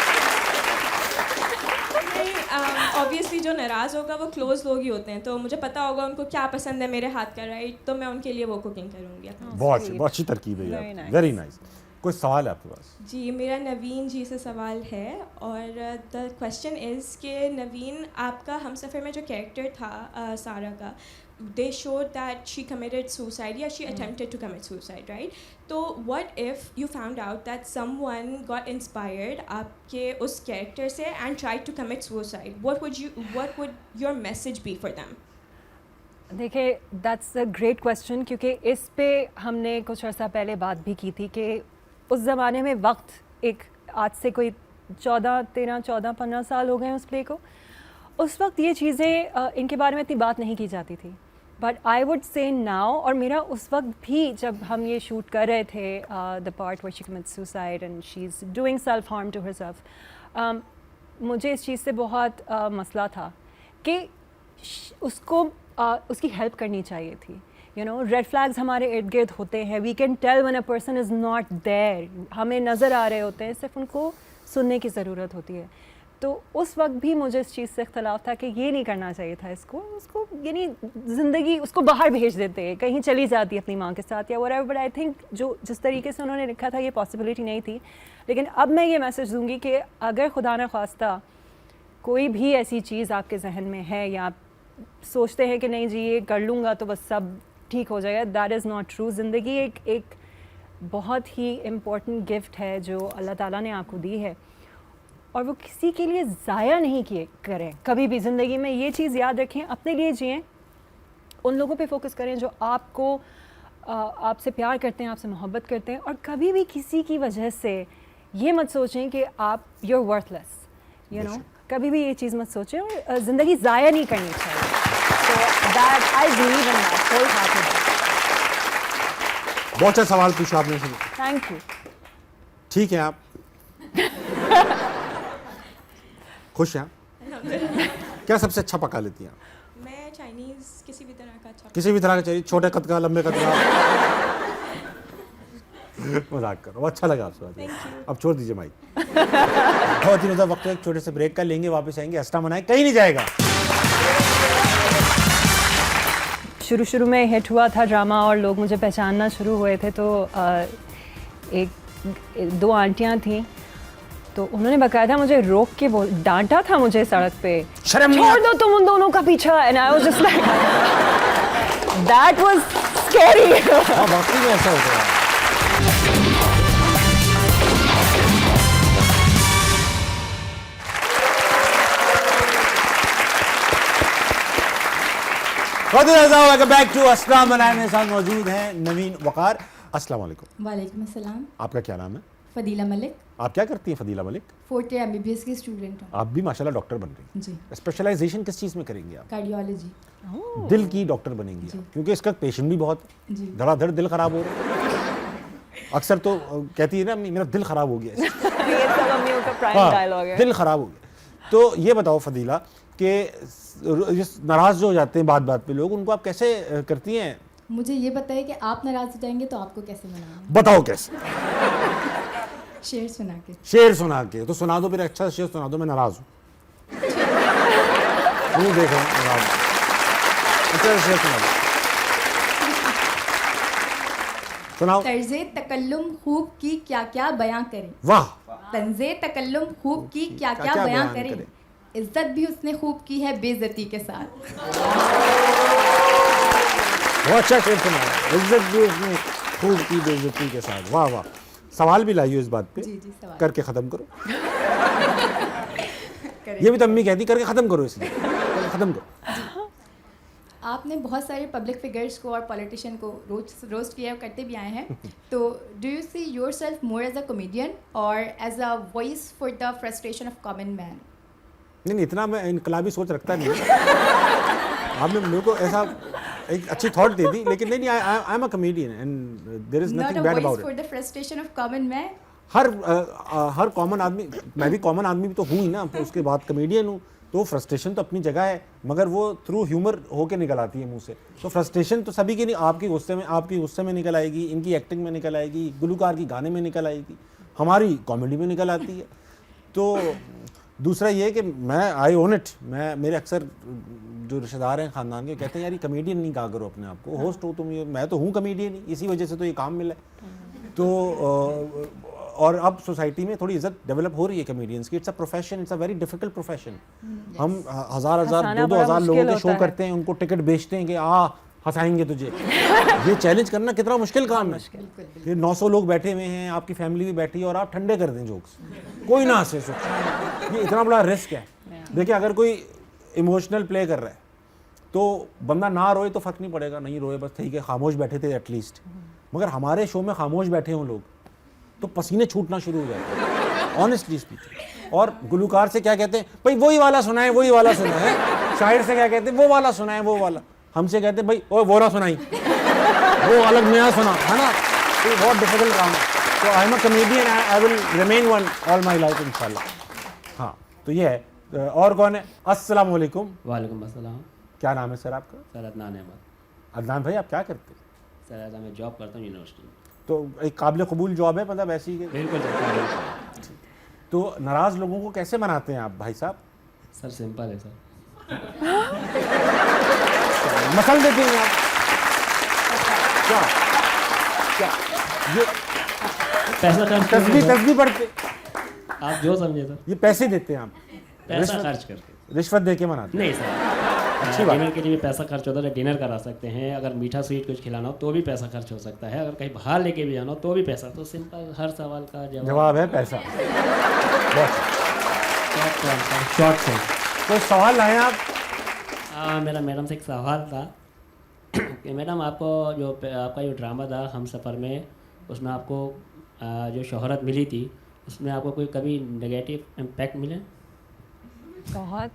ऑब्वियसली जो नाराज़ होगा वो क्लोज लोग ही होते हैं, तो मुझे पता होगा उनको क्या पसंद है मेरे हाथ का, राइट, तो मैं उनके लिए वो कुकिंग करूँगी। बहुत अच्छी तरकीब है Very यार, nice. Very nice. कोई सवाल है आपके पास? जी, मेरा नवीन जी से सवाल है, और द क्वेश्चन इज़ कि नवीन, आपका हमसफ़र में जो कैरेक्टर था सारा का, they showed that she committed suicide, yeah, she attempted to commit suicide, right? तो what if you found out that someone got inspired आपके उस character से and tried to commit suicide? What would your message be for them? देखिए, that's a great question, क्योंकि इस पे हमने कुछ अर्सा पहले बात भी की थी कि उस ज़माने में वक्त एक, आज से कोई 14-15 साल हो गए हैं उस प्ले को। उस वक्त ये चीज़ें इनके बारे में इतनी बात नहीं की जाती थी, but I would say now, और मेरा उस वक्त भी जब हम ये शूट कर रहे थे the part where she commits suicide and she is doing self harm to herself, मुझे इस चीज़ से बहुत मसला था कि उसको उसकी हेल्प करनी चाहिए थी। यू नो, रेड फ्लैग्स हमारे इर्द गिर्द होते हैं, we can tell when a person is not there, हमें नज़र आ रहे होते हैं, सिर्फ उनको सुनने की ज़रूरत होती है। तो उस वक्त भी मुझे इस चीज़ से इख्तलाफ था कि ये नहीं करना चाहिए था इसको, उसको यानी ज़िंदगी उसको बाहर भेज देते, कहीं चली जाती अपनी माँ के साथ या व्हाटएवर, बट आई थिंक जो जिस तरीके से उन्होंने लिखा था ये पॉसिबिलिटी नहीं थी। लेकिन अब मैं ये मैसेज दूंगी कि अगर खुदा न ख्वास्ता कोई भी ऐसी चीज़ आपके जहन में है, या आप सोचते हैं कि नहीं जी ये कर लूँगा तो बस सब ठीक हो जाएगा, दैट इज़ नॉट ट्रू। ज़िंदगी एक बहुत ही इम्पोर्टेंट गिफ्ट है जो अल्लाह ताला ने आपको दी है, और वो किसी के लिए ज़ाया नहीं किए करें कभी भी ज़िंदगी में। ये चीज़ याद रखें, अपने लिए जिएं, उन लोगों पे फोकस करें जो आपको आपसे प्यार करते हैं, आपसे मोहब्बत करते हैं, और कभी भी किसी की वजह से ये मत सोचें कि आप you are worthless, you know, कभी भी ये चीज़ मत सोचें, और ज़िंदगी ज़ाया नहीं करनी चाहिए। तो that I believe in that wholeheartedly. बहुत अच्छा सवाल पूछा आपने। Thank you. ठीक है, आप खुश हैं? क्या सबसे अच्छा पका लेती हैं आप? मैं चाइनीज़ किसी भी तरह का अच्छा, किसी भी तरह का चाहिए, छोटे कद का, लंबे कद का? मजाक करो, अच्छा लगा आपसे बात करके। अब छोड़ दीजिए माइक। बहुत ही ज़्यादा वक्त है, एक छोटे से ब्रेक का लेंगे, वापस आएंगे। हंसना मनाए, कहीं नहीं जाएगा। शुरू में हिट हुआ था ड्रामा और लोग मुझे पहचानना शुरू हुए थे, तो दो आंटियां थी, तो उन्होंने बकायदा मुझे रोक के डांटा था मुझे सड़क पे, शर्म नहीं छोड़ दो तुम उन दोनों का पीछा, and I was just like that was scary. हाँ, वाकई में ऐसा होता है। वेलकम बैक टू अस्सलाम वालेकुम। मेरे साथ मौजूद हैं नवीन वकार। अस्सलाम वालेकुम। वालेकुम अस्सलाम। आपका क्या नाम है? फदीला मलिक, आप क्या करती हैं फदीला मलिक? 4th ईयर MBBS की स्टूडेंट हूँ। आप भी माशाल्लाह डॉक्टर बन रही जी, हैं। स्पेशलाइजेशन किस चीज़ में करेंगी आप? कार्डियोलॉजी। दिल की डॉक्टर बनेंगी आप, क्योंकि इसका पेशेंट भी बहुत है। जी। धड़ाधड़ दिल खराब हो रहा है। अक्सर तो कहती है ना अम्मी मेरा दिल खराब हो गया है। ये सब अम्मियों का प्राइम हाँ, डायलॉग है। दिल खराब हो गया। तो ये बताओ फदीला कि नाराज जो हो जाते हैं बात बात पे लोग, उनको आप कैसे करती हैं? मुझे ये बताइए कि आप नाराज हो जाएंगे तो आपको कैसे मनाना बताओ कैसे? है? शेर सुना के। शेर सुना के? तो सुना दो फिर, अच्छा शेर सुना दो, मैं नाराज हूँ। मुंह देखो नाराज हूं। अच्छा शेर सुना दो, सुनाओ। तर्ज़े तकल्लुम खूब की क्या क्या बयां करें। वाह, तंज़े तकल्लुम खूब की क्या क्या बयां करें। इज्जत भी उसने खूब की है बेइज्जती के साथ। बहुत अच्छा शेर सुना है। इज्जत भी उसने खूब की बेइज्जती के साथ। वाह वाह। सवाल भी लाइयो इस बात पे। जी जी, सवाल करके ख़त्म करो। ये भी तो अम्मी कहती करके ख़त्म करो, इसलिए करके ख़त्म करो। आपने बहुत सारे पब्लिक फिगर्स को और पॉलिटिशियन को रोस्ट किया और करते भी आए हैं। तो do you see yourself more as a comedian और as a voice for the frustration of common man? नहीं, इतना मैं इनकलाबी सोच रखता नहीं हूं। आपने मेरे को ऐसा एक अच्छी थॉट दे दी, लेकिन नहीं, I am a comedian and there is not nothing a bad voice about for it. The frustration of common man. हर कॉमन आदमी, मैं भी कॉमन आदमी भी तो हूँ ही ना, तो उसके बाद कॉमेडियन हूँ। तो फ्रस्ट्रेशन तो अपनी जगह है, मगर वो थ्रू ह्यूमर होके निकल आती है मुंह से। तो फ्रस्ट्रेशन तो सभी की नहीं, आपकी गुस्से में निकल आएगी, इनकी एक्टिंग में निकल आएगी, गुलूकार की गाने में निकल आएगी, हमारी कॉमेडी में निकल आती है। तो दूसरा ये कि मैं आई ओन इट, मैं मेरे अक्सर जो रिश्तेदार हैं ख़ानदान के कहते हैं यार ये कमेडियन नहीं कहा करो अपने आप को, होस्ट हो तुम। ये मैं तो हूँ कमेडियन ही, इसी वजह से तो ये काम मिला है। तो और अब सोसाइटी में थोड़ी इज्जत डेवलप हो रही है कमेडियंस की। It's a profession, it's a very difficult profession. हम हजार हंसाना दो बड़ा हज़ार लोगों मुश्किल के होता शो है। करते हैं, उनको टिकट बेचते हैं कि हंसाएंगे तुझे। ये चैलेंज करना कितना मुश्किल काम है। फिर 900 लोग बैठे हुए हैं, आपकी फैमिली भी बैठी है, और आप ठंडे कर दें जोक्स, कोई ना हंसे। ये इतना बड़ा रिस्क है। देखिए, अगर कोई इमोशनल प्ले कर रहा है तो बंदा ना रोए तो फर्क नहीं पड़ेगा, नहीं रोए बस ठीक है, खामोश बैठे थे एटलीस्ट। मगर हमारे शो में खामोश बैठे हों लोग तो पसीने छूटना शुरू हो जाते हैं, ऑनेस्टली स्पीकिंग। और गुलूकार से क्या कहते हैं, भाई वही वाला सुना है, वही वाला सुना है। शायर से क्या कहते हैं, वो वाला सुना है, वो वाला। हमसे कहते हैं भाई ओ वो ना सुनाई, वो अलग नया सुना, है ना। तो ये बहुत डिफिकल्ट काम है। तो आई am a comedian, I will remain one all my life इंशाल्लाह। हाँ, तो ये है। और कौन है? अस्सलाम वालेकुम। वालेकुम अस्सलाम। क्या नाम है सर आपका? सर अदनान अहमद। अदनान भाई, आप क्या करते हैं? सर ऐसा मैं जॉब करता हूँ यूनिवर्सिटी में। तो एक काबिल कबूल जॉब है, मतलब ऐसी कि बिल्कुल सर। तो नाराज़ लोगों को कैसे मनाते हैं आप भाई साहब? सर सिंपल है सर। मसल देते हैं आप क्या? क्या ये पैसा खर्च करके तस्बीह पढ़ते? आप जो समझे सर। ये पैसे देते हैं आप? पैसा खर्च करके। रिश्वत दे के मनाते नहीं सर, अच्छी बात। डिनर के लिए भी पैसा खर्च होता है तो डिनर करा सकते हैं। अगर मीठा स्वीट कुछ खिलाना हो तो भी पैसा खर्च हो सकता है। अगर कहीं बाहर लेके भी जाना हो तो भी पैसा। तो सिंपल, हर सवाल का जवाब है पैसा। शॉर्ट से। कोई सवाल लाए आप? मेरा मैडम से एक सवाल था कि मैडम आपको आपका जो ड्रामा था हम सफ़र में, उसमें आपको जो शोहरत मिली थी, उसमें आपको कोई कभी नेगेटिव इम्पैक्ट मिले? बहुत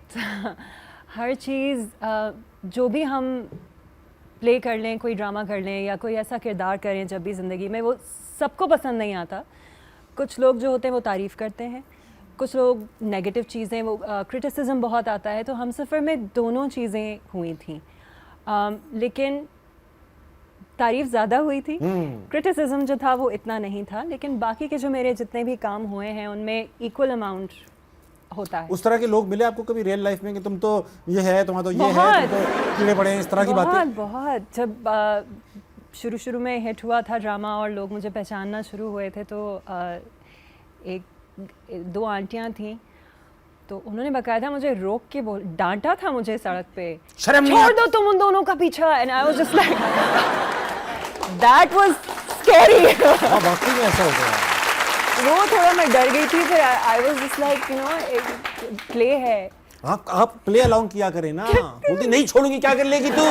हर चीज़ जो भी हम प्ले कर लें, कोई ड्रामा कर लें या कोई ऐसा किरदार करें जब भी ज़िंदगी में, वो सबको पसंद नहीं आता। कुछ लोग जो होते हैं वो तारीफ़ करते हैं, कुछ लोग नेगेटिव चीज़ें, वो क्रिटिसिज्म बहुत आता है। तो हम सफ़र में दोनों चीज़ें हुई थी, लेकिन तारीफ़ ज़्यादा हुई थी, क्रिटिसिज्म जो था वो इतना नहीं था। लेकिन बाकी के जो मेरे जितने भी काम हुए हैं उनमें इक्वल अमाउंट होता है। उस तरह के लोग मिले आपको कभी रियल लाइफ में कि तुम तो ये है, तुम्हारा तो ये है, तुम तो कीड़े पड़े हैं, इस तरह की बातें? बहुत। जब शुरू में हिट हुआ था ड्रामा और लोग मुझे पहचानना शुरू हुए थे, तो दो आंटियां थीं, तो उन्होंने बकायदा मुझे रोक के डांटा था मुझे सड़क पे, शर्म नहीं छोड़ दो तुम उन दोनों का पीछा। And I was just like that was scary. हाँ, वाकई में ऐसा होता है। वो थोड़ा मैं डर गई थी, फिर I was just like you no एक प्ले है। आप प्ले अलाउंग किया करें ना। बोलती नहीं छोड़ूंगी, क्या कर लेगी तू,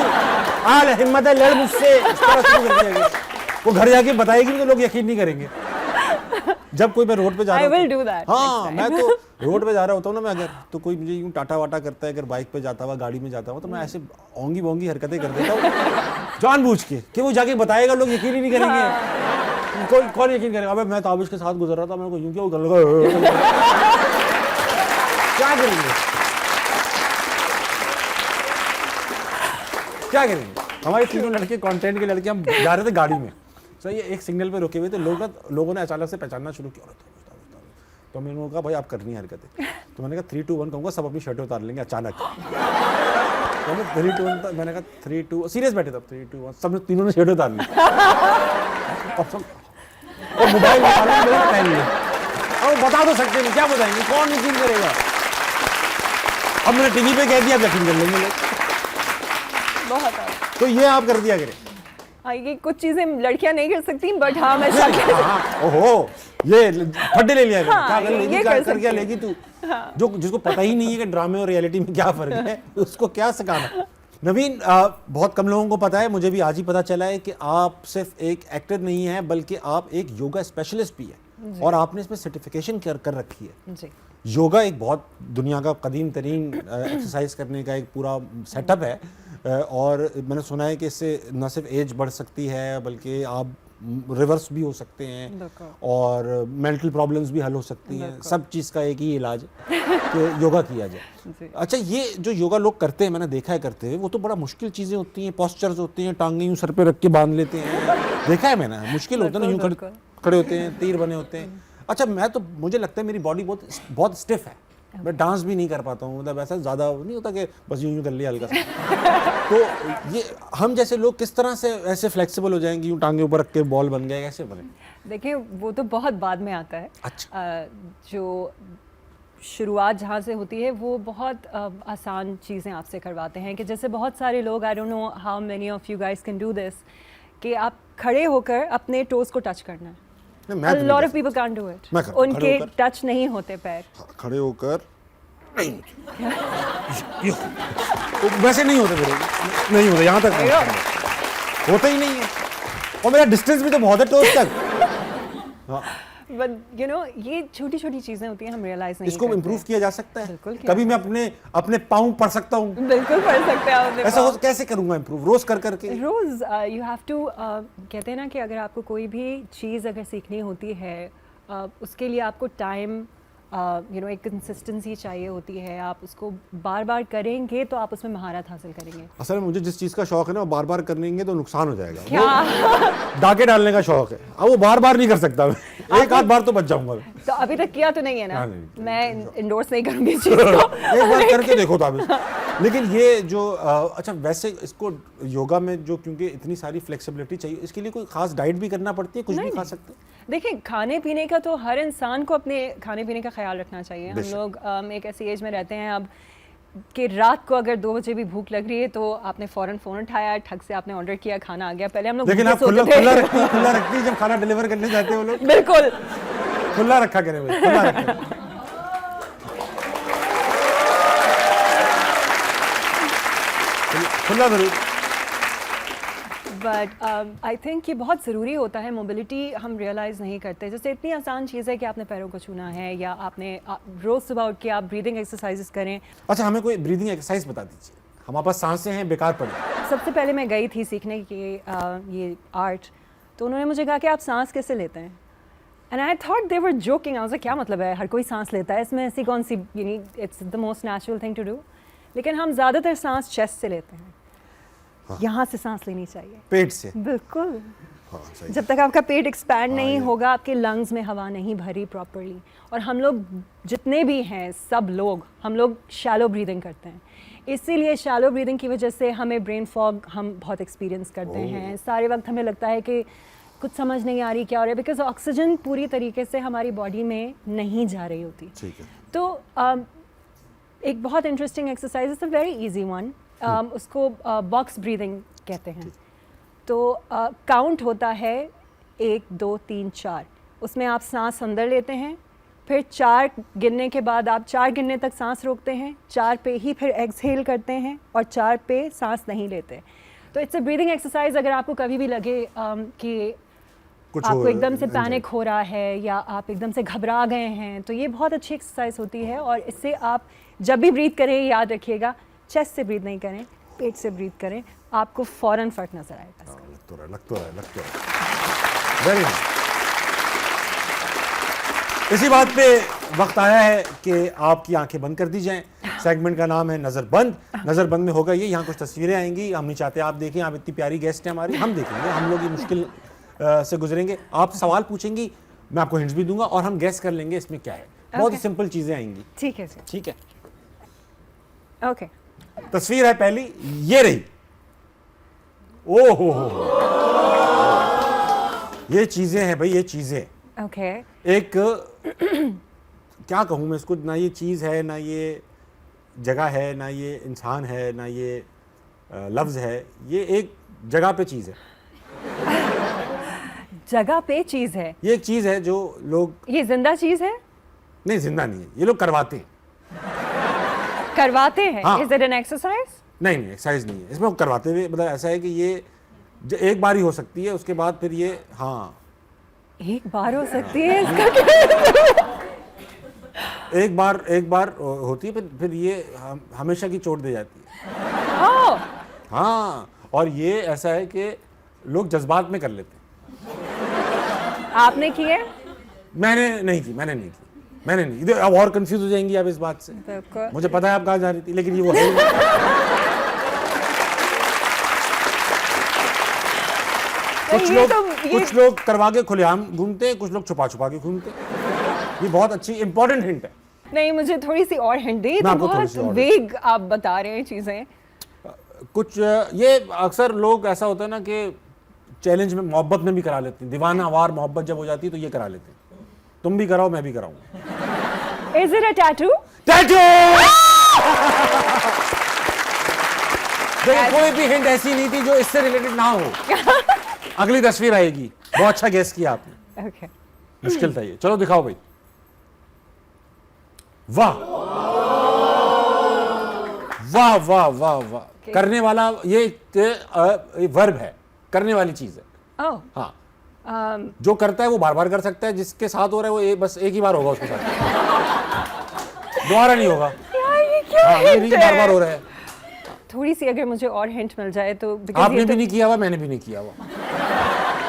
आल हिम्मत है लड़ मुझसे, इस तरह शुरू कर दिया गया। वो घर जाके बताएगी तो लोग यकीन नहीं करेंगे। जब कोई मैं रोड पे जा रहा I will do that हाँ, मैं तो रोड पे जा रहा होता हूँ ना मैं, अगर तो कोई मुझे यूं टाटा वाटा करता है, अगर बाइक पे जाता हुआ गाड़ी में जाता हुआ, तो मैं ऐसे ओंगी बोंगी हरकतें कर देता हूँ जानबूझ के, कि वो जाके बताएगा, लोग यकीन ही नहीं करेंगे। कौन यकीन करेगा? अबे मैं ताबिश के साथ गुजर रहा था, मेरे को यूं क्यों कर लगा, क्या करेंगे, क्या करेंगे? हमारे तीनों लड़के, कंटेंट के लड़के, हम जा रहे थे गाड़ी में, सही है, एक सिग्नल पे रुके हुए थे, लोगों ने अचानक से पहचानना शुरू किया। तो मैंने उनको कहा भाई आप करनी है हरकतें, तो मैंने कहा 3 2 1 कहूँगा, सब अपनी शर्टें उतार लेंगे अचानक। तो मैं 3 2 1, मैंने कहा 3 2, सीरियस बैठे तब, 3 2 1, सब तीनों ने शर्टें उतार ली और मोबाइल पहन लिया। अब बता तो सकते नहीं, क्या बताएंगे, कौन यकीन करेगा? अब मैंने टीवी पे कह दिया, अब यकीन कर लेंगे लोग। बहुत तो ये आप कर दिया करें। हाँ, ये कुछ चीजें लड़कियां नहीं कर सकती, बट हाँ मैं शक्ल ओहो, ये फड्डे ले लिया, हाँ, क्या कर लेगी, ये क्या कर कर क्या सकती लेगी तू? जो जिसको पता ही नहीं है कि ड्रामे और रियलिटी में क्या फर्क है, उसको क्या सिखाना। नवीन, बहुत कम लोगों को पता है, मुझे भी आज ही पता चला है कि आप सिर्फ एक एक्टर नहीं है, बल्कि आप एक योगा स्पेशलिस्ट भी है, और आपने इसमें सर्टिफिकेशन कर रखी है। जी। योगा एक बहुत दुनिया का कदीम तरीन एक्सरसाइज करने का एक पूरा सेटअप है, और मैंने सुना है कि इससे न सिर्फ एज बढ़ सकती है, बल्कि आप रिवर्स भी हो सकते हैं, और मेंटल प्रॉब्लम्स भी हल हो सकती हैं। सब चीज़ का एक ही इलाज है कि योगा किया जाए। अच्छा, ये जो योगा लोग करते हैं, मैंने देखा है करते हुए, वो तो बड़ा मुश्किल चीज़ें होती हैं, पोस्चर्स होती हैं, टांगें यूँ सर पे रख के बांध लेते हैं, देखा है मैंने, मुश्किल होता है ना, यूँ खड़े होते हैं, तीर बने होते हैं। अच्छा, मुझे लगता है मेरी बॉडी बहुत स्टिफ है, मैं डांस भी नहीं कर पाता हूँ, मतलब ऐसा ज़्यादा नहीं होता कि बस यूँ कर लिया हल्का सा। तो ये हम जैसे लोग किस तरह से ऐसे फ्लेक्सिबल हो जाएंगे, यूँ टांगे ऊपर रख के बॉल बन गए, कैसे बने? देखिए, वो तो बहुत बाद में आता है। अच्छा। जो शुरुआत जहाँ से होती है, वो बहुत आसान चीज़ें आपसे करवाते हैं, कि जैसे बहुत सारे लोग, I don't know how many of you guys can do this, कि आप खड़े होकर अपने टोज को टच करना है। A lot of people can't do it. उनके टच नहीं होते पैर। खड़े होकर नहीं, वैसे नहीं होते मेरे, नहीं होते, यहाँ तक होता ही नहीं है, और मेरा डिस्टेंस भी तो बहुत है टोज तक। But you know, ये छोटी छोटी चीजें होती हैं, हम रियलाइज नहीं इसको करते। इम्प्रूव किया जा सकता है। बिल्कुल। कभी मैं अपने पाँव पढ़ सकता हूँ? बिल्कुल पढ़ सकते हैं आप। ऐसा हो, कैसे करूँगा इम्प्रूव? रोज कर करके? रोज यू हैव टू, कहते हैं ना कि अगर आपको कोई भी चीज़ अगर सीखनी होती है, उसके लिए आपको टाइम, एक कंसिस्टेंसी चाहिए होती है। आप उसको बार बार करेंगे तो आप उसमें महारत हासिल करेंगे। असल में मुझे जिस चीज़ का शौक है ना, वो बार बार करेंगे तो नुकसान हो जाएगा। क्या? डाके डालने का शौक है, अब वो बार बार नहीं कर सकता मैं, एक आध बार तो बच जाऊंगा। तो अभी तक किया तो नहीं है ना? मैं इंडोर्स नहीं करूंगी इस चीज़ को। एक बार करके देखो ताबिश। लेकिन ये जो अच्छा, वैसे इसको योगा में जो, क्योंकि इतनी सारी फ्लेक्सिबिलिटी चाहिए, इसके लिए कोई खास डाइट भी करना पड़ती है, कुछ भी खा सकते हैं? देखिए, खाने पीने का तो हर इंसान को अपने खाने पीने का ख्याल रखना चाहिए। हम लोग एक ऐसी एज में रहते हैं अब कि रात को अगर 2 बजे भी भूख लग रही है तो आपने फ़ौरन फ़ोन उठाया, ठग से आपने ऑर्डर किया, खाना आ गया। पहले हम लोग लेकिन आप खुला रखती है जब खाना डिलीवर करने जाते हो लोग? बिल्कुल खुला रखा करें भाई, खुला रखा। खुला जरूर। बट आई थिंक ये बहुत ज़रूरी होता है। मोबिलिटी हम रियलाइज़ नहीं करते। जैसे इतनी आसान चीज़ है कि आपने पैरों को छूना है, या आपने रोज़ सुबह उठ के आप ब्रीदिंग एक्सरसाइजेस करें। अच्छा, हमें कोई ब्रीदिंग एक्सरसाइज बता दीजिए, हमारे पास सांसें हैं, बेकार पड़ी। सबसे पहले मैं गई थी सीखने की ये आर्ट, तो उन्होंने मुझे कहा कि आप सांस कैसे लेते हैं, and I thought they were joking. I was like, क्या मतलब है, हर कोई सांस लेता है, इसमें ऐसी कौन सी, it's the most natural thing to do. लेकिन हम ज़्यादातर सांस चेस्ट से लेते हैं। हाँ। यहाँ से सांस लेनी चाहिए, पेट से। बिल्कुल। हाँ, जब तक आपका पेट एक्सपैंड नहीं होगा, आपके लंग्स में हवा नहीं भरी प्रॉपरली। और हम लोग जितने भी हैं, सब लोग, हम लोग शैलो ब्रीदिंग करते हैं। इसीलिए शैलो ब्रीदिंग की वजह से हमें ब्रेन फॉग हम बहुत एक्सपीरियंस करते हैं। सारे वक्त हमें लगता है कि कुछ समझ नहीं आ रही क्या हो रहा है, बिकॉज ऑक्सीजन पूरी तरीके से हमारी बॉडी में नहीं जा रही होती। ठीक है। तो एक बहुत interesting exercise, it's a very easy one, उसको बॉक्स ब्रीदिंग कहते हैं। तो काउंट होता है 1 2 3 4। उसमें आप सांस अंदर लेते हैं, फिर 4 गिनने के बाद आप 4 गिनने तक सांस रोकते हैं, 4 पे ही फिर एक्सहेल करते हैं और 4 पे सांस नहीं लेते। तो इट्स अ ब्रीदिंग एक्सरसाइज। अगर आपको कभी भी लगे कि आपको एकदम से पैनिक हो रहा है या आप एकदम से घबरा गए हैं, तो ये बहुत अच्छी एक्सरसाइज होती है। और इससे आप जब भी ब्रीथ करें, याद रखिएगा चेस्ट से ब्रीथ नहीं करें, पेट से ब्रीथ करें, आपको फ़ौरन फ़र्क नज़र आएगा। लग तो रहा है। Very nice. इसी बात पे वक्त आया है कि आपकी आंखें बंद कर दी जाएं। सेगमेंट का नाम है नज़र बंद। नज़र बंद में होगा ये, यहाँ कुछ तस्वीरें आएंगी, हम नहीं चाहते आप देखें, आप इतनी प्यारी गेस्ट हैं हमारी, हम देखेंगे, हम लोग ये मुश्किल से गुजरेंगे। आप सवाल पूछेंगी, मैं आपको हिंट्स भी दूंगा और हम गेस कर लेंगे इसमें क्या है। बहुत ही सिंपल चीज़ें आएंगी। ठीक है सर। ठीक है, ओके। तस्वीर है पहली, ये रही। ओ हो, ये चीज़ें हैं भाई, ये चीज़ें। ओके। एक क्या कहूँ मैं इसको, ना ये चीज़ है, ना ये जगह है, ना ये इंसान है, ना ये लफ्ज़ है, ये एक जगह पे चीज़ है। जगह पे चीज़ है। ये एक चीज़ है जो लोग, ये जिंदा चीज़ है? नहीं जिंदा नहीं है, ये लोग करवाते हैं। करवाते हैं? हाँ। Is it an exercise? नहीं नहीं, एक्सरसाइज नहीं है इसमें। करवाते हुए मतलब ऐसा है कि ये एक बार ही हो सकती है, उसके बाद फिर ये, हाँ एक बार हो सकती है इसका क्या? एक बार होती है, फिर ये हमेशा की चोट दे जाती है। ओह, हाँ, और ये ऐसा है कि लोग जज्बात में कर लेते हैं। आपने किए? मैंने नहीं की। इधर अब और कंफ्यूज हो जाएंगी आप इस बात से। बिल्कुल। मुझे पता है आप कहाँ जा रही थी, लेकिन ये वो है ही नहीं। कुछ लोग करवा के खुलेआम घूमते हैं, कुछ लोग छुपा के घूमते हैं। ये बहुत अच्छी इंपॉर्टेंट हिंट है। नहीं, मुझे थोड़ी सी और हिंट दी। तो बहुत वेग आप बता रहे हैं चीजें। कुछ ये अक्सर लोग, ऐसा होता है ना कि चैलेंज में, मोहब्बत में भी करा लेते हैं। दीवाना वार मोहब्बत जब हो जाती है तो ये करा लेते हैं। तुम भी कराओ, मैं भी कराऊंगा। Is it a tattoo? Tattoo! कोई भी हिंट ऐसी नहीं थी जो इससे रिलेटेड ना हो। अगली तस्वीर आएगी। बहुत अच्छा गेस किया आपने। ओके। मुश्किल था ये। चलो दिखाओ भाई। वाह वाह वाह वाह वाह। करने वाला ये वर्ब है, करने वाली चीज है। ओह। हाँ, जो करता है वो बार बार कर सकता है, जिसके साथ हो रहा है वो बस एक ही बार होगा उसके साथ, दोबारा नहीं होगा। ये क्या हाँ, ये नहीं बार बार हो रहा है। थोड़ी सी अगर मुझे और हिंट मिल जाए तो। आपने भी नहीं किया हुआ, मैंने भी नहीं किया हुआ।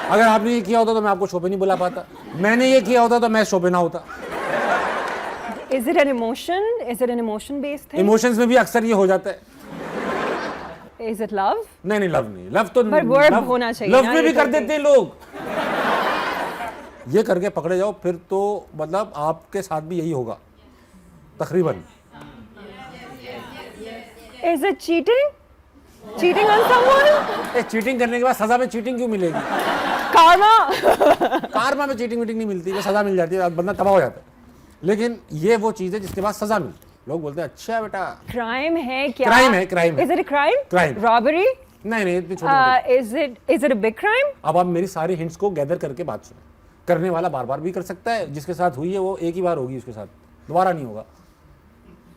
अगर आपने ये किया होता तो मैं आपको शो पे नहीं बुला पाता। मैंने ये किया होता तो मैं शो पे ना होता। Is it an emotion? Is it an emotion based thing? Emotions में भी अक्सर ये हो जाता है। Is it love? नहीं, लव नहीं। लव तो पर वर्ब होना चाहिए। लव में भी कर देते हैं लोग। ये करके पकड़े जाओ फिर तो मतलब आपके साथ भी यही होगा तकरीबन। Is it cheating? Cheating on someone? Cheating करने के बाद सजा में चीटिंग क्यों मिलेगी? Karma में चीटिंग नहीं मिलती, वो सजा मिल जाती है, बंदा तबाह हो जाता है। लेकिन ये वो चीज है जिसके बाद सजा मिलती है। लोग बोलते हैं अच्छा बेटा crime है क्या? क्राइम है। Is it a crime? Crime. Robbery? नहीं इतनी छोटी। Is it a big crime? अब आप मेरी सारी हिंट्स को गैदर करके बात सुनो। करने वाला बार बार भी कर सकता है, जिसके साथ हुई है वो एक ही बार होगी, उसके साथ दोबारा नहीं होगा।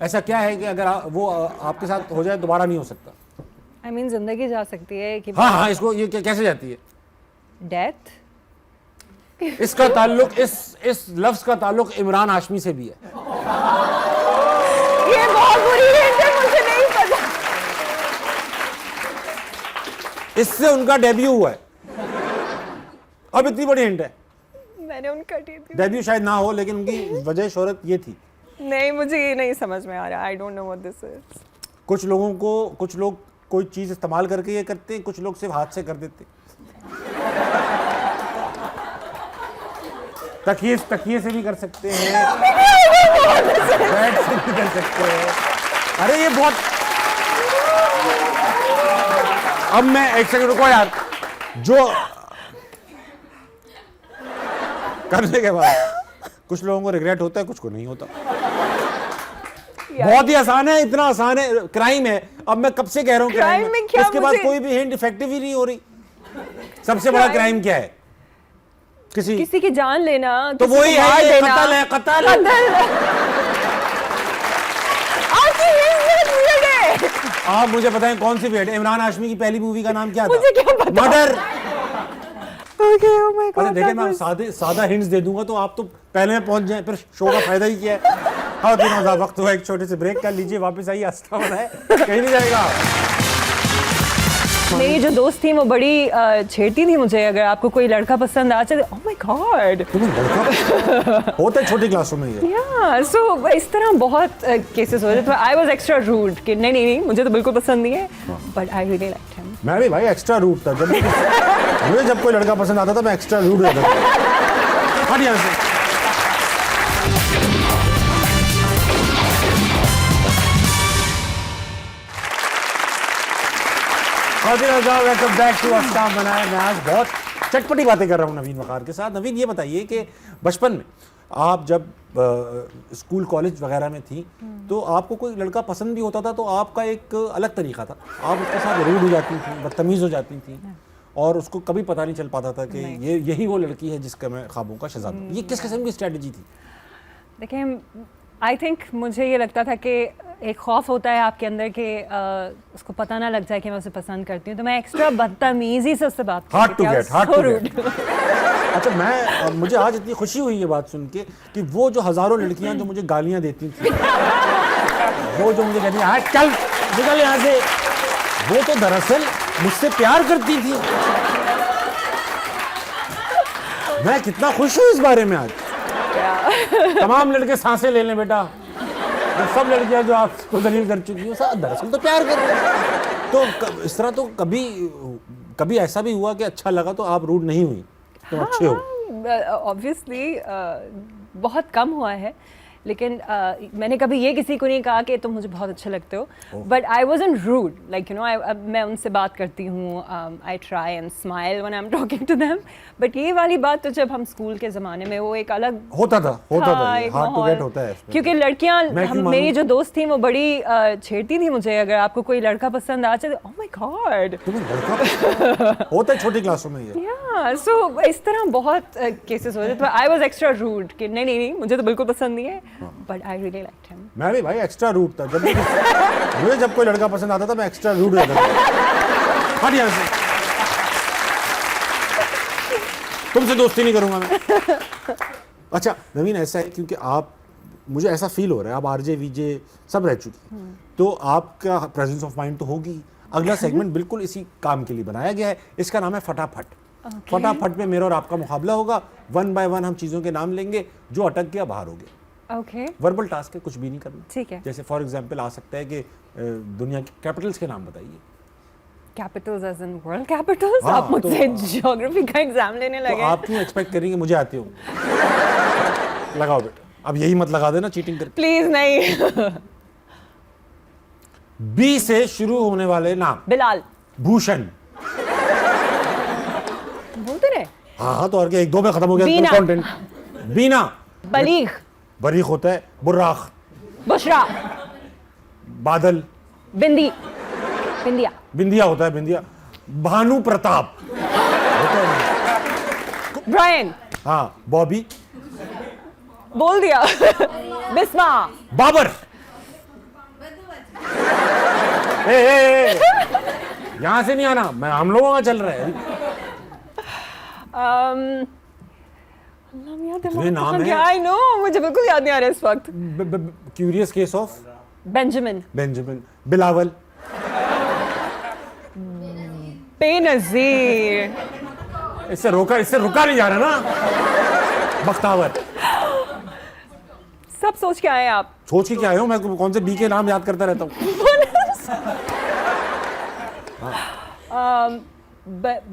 ऐसा क्या है कि अगर वो आपके साथ हो जाए दोबारा नहीं हो सकता? I mean जिंदगी जा सकती है कि। हाँ, इसको ये कैसे जाती है? Death? इसका ताल्लुक इस लफ्ज का ताल्लुक इमरान हाशमी से भी है। ये बहुत बुरी हिंट है, मुझे नहीं पता। इससे उनका डेब्यू हुआ है। अब इतनी बड़ी हिंट है। मैंने उनका डेब्यू शायद ना हो, लेकिन उनकी वजह शोहरत ये थी। नहीं, मुझे ये नहीं समझ में आ रहा। I don't know what this is. कुछ लोग कोई चीज इस्तेमाल करके ये करते हैं, कुछ लोग सिर्फ हाथ से कर देते। तकिए से भी कर सकते हैं, बेड से भी कर सकते हैं। अरे ये बहुत। अब मैं एक सेकंड रुको यार। जो करने के बाद कुछ लोगों को रिग्रेट होता है, कुछ को नहीं होता। बहुत ही आसान है, इतना आसान है। क्राइम है। अब मैं कब से कह रहा हूँ क्राइम में क्या? उसके बाद कोई भी हिंट इफेक्टिव ही नहीं हो रही। सबसे बड़ा क्राइम क्या है? किसी की जान लेना, तो किसी वही को मार है, ये देना। कत्ल है, कत्ल। आपकी हिंट बहुत weird है। आप मुझे बताएं कौन सी वेट? इमरान हाशमी की पहली मूवी का नाम क्या था? मुझे क्या पता? Murder. Okay, oh my God, अरे देखिए, that मैं was- सादा हिंट्स दे दूंगा तो आप तो पहले में पहुंच जाए, फिर शो का फायदा ही क्या है? हाँ तो मजा, वक्त हुआ एक छोटे से ब्रेक कर लीजिए, वापस आइए, हंसना बनाए, कहीं नहीं जाएगा। मेरी जो दोस्त थी वो बड़ी छेड़ती थी मुझे, अगर आपको कोई लड़का पसंद आ जाए, ओह माय गॉड। तुम्हें लड़का होता है छोटी क्लासों में ये? या सो इस तरह बहुत केसेस हो रहे थे। आई वाज एक्स्ट्रा रूड कि नहीं नहीं नहीं, मुझे तो बिल्कुल पसंद नहीं है, but I really liked him. मैं भी भाई एक्स्ट्रा रूड था, मुझे जब कोई लड़का पसंद आता था मैं एक्स्ट्रा रूड रहता था। हट यहाँ से। वेलकम बैक टू अस्सलाम बनाया। मैं आज बहुत चटपटी बातें कर रहा हूँ नवीन वकार के साथ। नवीन, ये बताइए कि बचपन में आप जब स्कूल कॉलेज वगैरह में थी तो आपको कोई लड़का पसंद भी होता था तो आपका एक अलग तरीका था, आप उसके साथ रूड हो जाती थी, बदतमीज़ हो जाती थी और उसको कभी पता नहीं चल पाता था कि यही वो लड़की है जिसका मैं ख्वाबों का शहज़ादा। ये किस किस्म की स्ट्रेटजी थी? देखिए, आई थिंक मुझे ये लगता था कि एक खौफ होता है आपके अंदर कि उसको पता ना लग जाए कि मैं उसे पसंद करती हूँ, तो मैं एक्स्ट्रा बदतमीजी से उससे बात hard to get, hard to rude. Get. अच्छा, मुझे आज इतनी खुशी हुई ये बात सुन के कि वो जो हजारों लड़कियां जो मुझे गालियां देती थी, वो जो मुझे कहती हैं चल निकल यहाँ से, वो तो दरअसल मुझसे प्यार करती थी। मैं कितना खुश हूँ इस बारे में आज। तमाम लड़के सांसें ले लें बेटा, वो सब लड़कियां जो आपको दलील कर चुकी हैं सब दरअसल तो प्यार कर रही हैं। तो इस तरह तो कभी ऐसा भी हुआ कि अच्छा लगा तो आप रूड नहीं हुई, तो अच्छे हो? ऑब्वियसली बहुत कम हुआ है, लेकिन मैंने कभी ये किसी को नहीं कहा कि तुम मुझे बहुत अच्छे लगते हो, but I wasn't rude, like you know, मैं उनसे बात करती हूँ, I try and smile when I am talking to them, but ये वाली बात तो जब हम स्कूल के ज़माने में वो एक अलग होता था एक हार्ड टू माहौल। गेट होता है इसमें। क्योंकि लड़कियां मेरी जो दोस्त थी वो बड़ी छेड़ती थी मुझे, अगर आपको कोई लड़का पसंद आ जाए, ओह माय गॉड। तुम्हें लड़का होता है छोटी क्लासों में ये? या सो इस तरह बहुत केसेस हो रहे थे। आई वाज एक्स्ट्रा रूड कि नहीं नहीं नहीं, मुझे तो बिल्कुल पसंद नहीं है, but I really liked him. मैं भी भाई एक्स्ट्रा रूड था, मुझे जब कोई लड़का पसंद आता था मैं एक्स्ट्रा रूड रहता था। हट यहाँ से, तुमसे दोस्ती नहीं करूंगा मैं। अच्छा नवीन, ऐसा है क्योंकि आप, मुझे ऐसा फील हो रहा है आप आरजे वीजे सब रह चुकी, तो आपका प्रेजेंस ऑफ माइंड तो होगी। अगला सेगमेंट बिल्कुल इसी काम के लिए बनाया गया है, इसका नाम है फटाफट। फटाफट में मेरा और आपका मुकाबला होगा, 1 बाय 1 हम चीज़ों के नाम लेंगे, जो अटक गया बाहर हो गया। ओके, वर्बल टास्क है, कुछ भी नहीं करना। ठीक है। जैसे फॉर एग्जांपल आ सकता है कि दुनिया की कैपिटल्स के नाम बताइए। Capitals as in world capitals? हाँ, आप मुझसे तो- ज्योग्राफी का एग्जाम लेने तो लगे? आप क्यों एक्सपेक्ट करेंगे मुझे आते हो? लगाओ बेटा, अब यही मत लगा देना चीटिंग करके। प्लीज नहीं। बी से शुरू होने वाले नाम। बिलाल। भूषण। बोलते रहे। हाँ हाँ, तो और क्या, 1-2 में खत्म हो गया बीना। कंटेंट। बीना। बलीग। बरीक होता है। बुर्राख। बुशरा। बादल। बिंदी। बिंदिया। बिंदिया होता है, बिंदिया। भानु प्रताप होता है। ब्रायन। हाँ, बॉबी। बोल दिया। बिस्मा। बाबर। ए, यहां से नहीं आना, मैं हम लोगों का चल रहा है। नाम है। आई नो, मुझे बिल्कुल याद नहीं आ रहा इस वक्त। Curious case of Benjamin. Benjamin. Bilawal. Benazir. इससे रुका नहीं जा रहा ना। बख्तावर। सब सोच के आए आप? सोच के क्या आए हो, मैं कौन से बी के नाम याद करता रहता हूँ।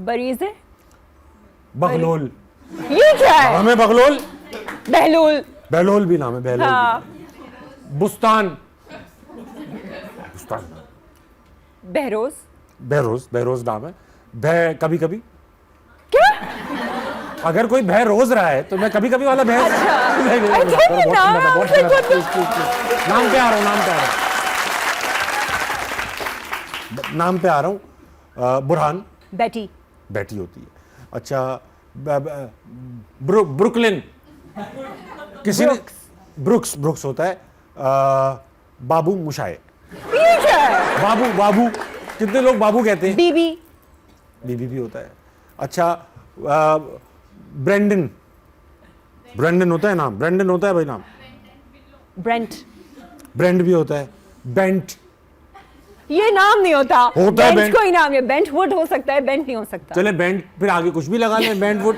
बरीजे। बगलोल। ये क्या है? नाम है बगलोल। बहलूल। बहलोल भी नाम है, बहलोल। हाँ। बुस्तान। बहरोज। बहरोज नाम है। भय कभी कभी। क्या? अगर कोई भय रोज रहा है तो मैं कभी कभी वाला भय नाम पे आ रहा हूँ बुरहान बेटी बेटी होती है। अच्छा ब्रुकलिन, किसी ने ब्रुक्स होता है, बाबू मुशाए, बाबू कितने लोग बाबू कहते हैं? बीबी भी होता है। अच्छा, ब्रेंडन होता है नाम, ब्रेंडन होता है भाई नाम, ब्रेंड भी होता है, बेंट, ये नाम नहीं होता है बेंट कोई नाम है, बेंटवुड हो सकता है, बेंट नहीं हो सकता। चले बेंट, फिर आगे कुछ भी लगा लें, बेंटवुड।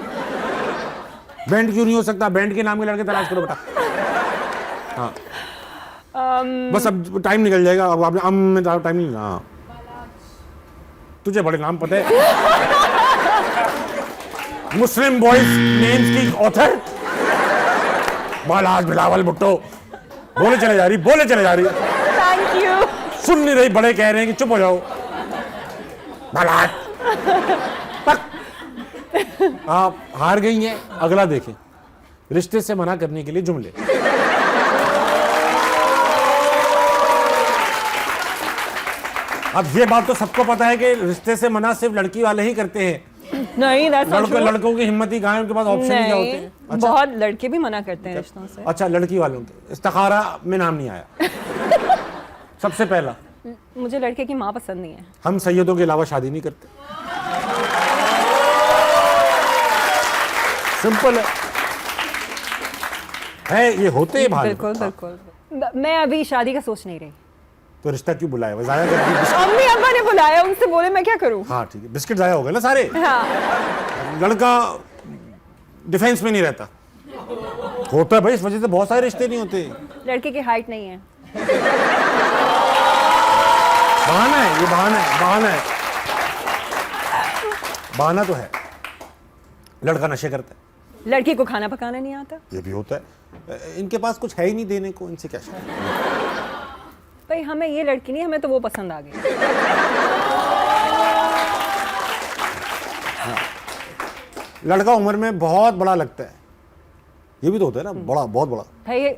बेंट क्यों नहीं हो सकता? बेंट के नाम के लड़के तलाश करो बेटा। हाँ, बस अब टाइम निकल जाएगा, अब आपने में टाइम नहीं। हाँ, तुझे बड़े नाम पता है? मुस्लिम बॉयज नेम्स की ऑथर बालाज बिलावल भुट्टो। बोले चले जा रही। Thank you. सुन नहीं रही, बड़े कह रहे हैं कि चुप हो जाओ। बालाज आप हार गई हैं। अगला देखें, रिश्ते से मना करने के लिए जुमले। अब ये बात तो सबको पता है कि रिश्ते से मना सिर्फ लड़की वाले ही करते हैं। नहीं, लड़कों की हिम्मत ही कहाँ है, उनके पास ऑप्शन ही क्या होते हैं? अच्छा, बहुत लड़के भी मना करते हैं रिश्तों से। अच्छा, लड़की वालों के इस्तिखारा में नाम नहीं आया। सबसे पहला, मुझे लड़के की माँ पसंद नहीं है। हम सैयदों के अलावा शादी नहीं करते। सिंपल है ये होते हैं भाई। बिल्कुल। मैं अभी शादी का सोच नहीं रही। तो रिश्ता क्यों बुलाया? वो जाया कर दी। अम्मी अब्बा ने बुलाया, उनसे बोले मैं क्या करूं। हाँ ठीक है, बिस्किट जाया हो गए ना सारे। हाँ। लड़का डिफेंस में नहीं रहता, होता है भाई, इस वजह से बहुत सारे रिश्ते नहीं होते। लड़के की हाइट नहीं है। बहाना है ये, बहाना तो है। लड़का नशे करता है, लड़की को खाना पकाना नहीं आता। ये भी होता है। इनके पास कुछ है ही नहीं देने को, इनसे क्या शादी? भाई हमें ये लड़की नहीं, हमें तो वो पसंद आ गई। लड़का उम्र में बहुत बड़ा लगता है, ये भी तो होता है ना, बहुत बड़ा। भाई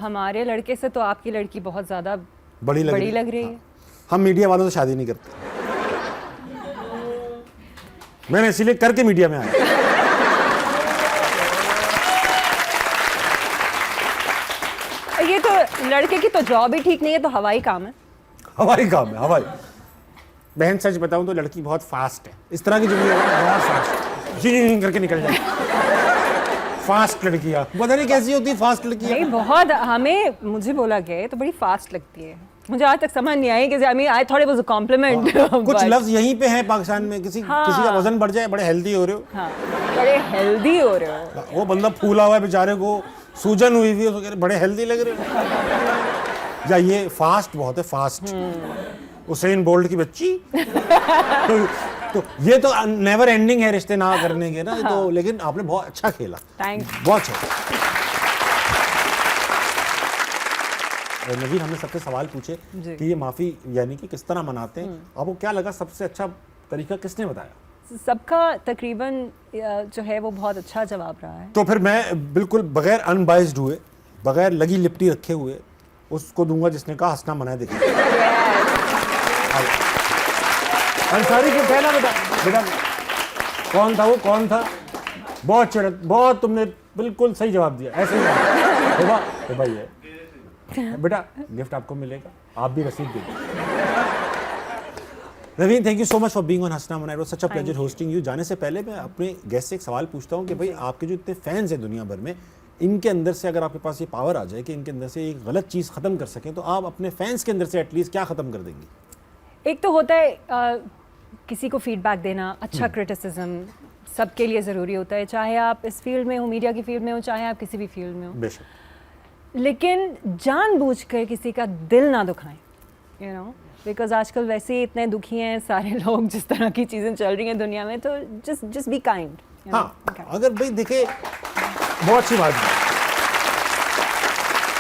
हमारे लड़के से तो आपकी लड़की बहुत ज्यादा बड़ी लग रही है। हम मीडिया वालों से शादी नहीं करते। मैंने इसीलिए करके मीडिया में आया। ये तो लड़के की तो जॉब ही ठीक नहीं है, तो हवाई काम है। हवाई बहन सच बताऊं तो लड़की बहुत फास्ट है, इस तरह की जुमले बहुत फास्ट जी करके निकल जाए। फास्ट लड़कियां पता नहीं कैसी होती फास्ट लड़कियां। नहीं, बहुत मुझे बोला गया तो बड़ी फास्ट लगती है। मुझे आज तक समझ नहीं आई कि I thought it was a compliment. कुछ लफ्ज यहीं पे हैं पाकिस्तान में, किसी का वजन बढ़ जाए, बड़े हेल्दी हो रहे हो। हाँ, बड़े हेल्दी हो रहे हो। वो बंदा फूला हुआ है बेचारे को, सूजन हुई हुई है, तो बड़े हेल्दी लग रहे हो। या ये फास्ट बहुत है, फास्ट। उसेन बोल्ट की बच्ची। तो ये तो नेवर एंडिंग है रिश्ते ना करने के ना। तो लेकिन आपने बहुत अच्छा खेला, बहुत अच्छा। नवीन, हमने सबसे सवाल पूछे कि ये माफी यानी कि किस तरह मनाते हैं, आपको क्या लगा सबसे अच्छा तरीका किसने बताया? सबका तकरीबन जो है वो बहुत अच्छा जवाब रहा है। तो फिर मैं बिल्कुल बगैर अनबाइज्ड हुए, बगैर लगी लिपटी रखे हुए उसको दूंगा जिसने कहा हंसना मना देखिए। अंसारी को कहना बेटा कौन था वो, कौन था? बहुत चिड़क, बहुत तुमने बिल्कुल सही जवाब दिया, ऐसे ही होगा तो भाई है बेटा, गिफ्ट आपको मिलेगा, आप भी रसीद दीजिए। Naveen, thank you so much for being on Hansna Mana. It was such a pleasure hosting you. जाने से पहले मैं अपने गेस्ट से एक सवाल पूछता हूँ कि भाई आपके जो इतने फैंस हैं दुनिया भर में, इनके अंदर से अगर आपके पास ये पावर आ जाए कि इनके अंदर से एक गलत चीज़ ख़त्म कर सकें, तो आप अपने फैंस के अंदर से एटलीस्ट क्या ख़त्म कर देंगी? एक तो होता है किसी को फीडबैक देना, अच्छा क्रिटिसिज्म सबके लिए ज़रूरी होता है, चाहे आप इस फील्ड में हो, मीडिया की फील्ड में हो, चाहे आप किसी भी फील्ड में हो। बेशक। लेकिन जानबूझकर किसी का दिल ना दुखाएं, यू नो, बिकॉज आजकल वैसे ही इतने दुखी हैं सारे लोग, जिस तरह की चीज़ें चल रही हैं दुनिया में, तो जस्ट बी काइंड। हाँ, अगर भाई देखे, बहुत अच्छी बात है।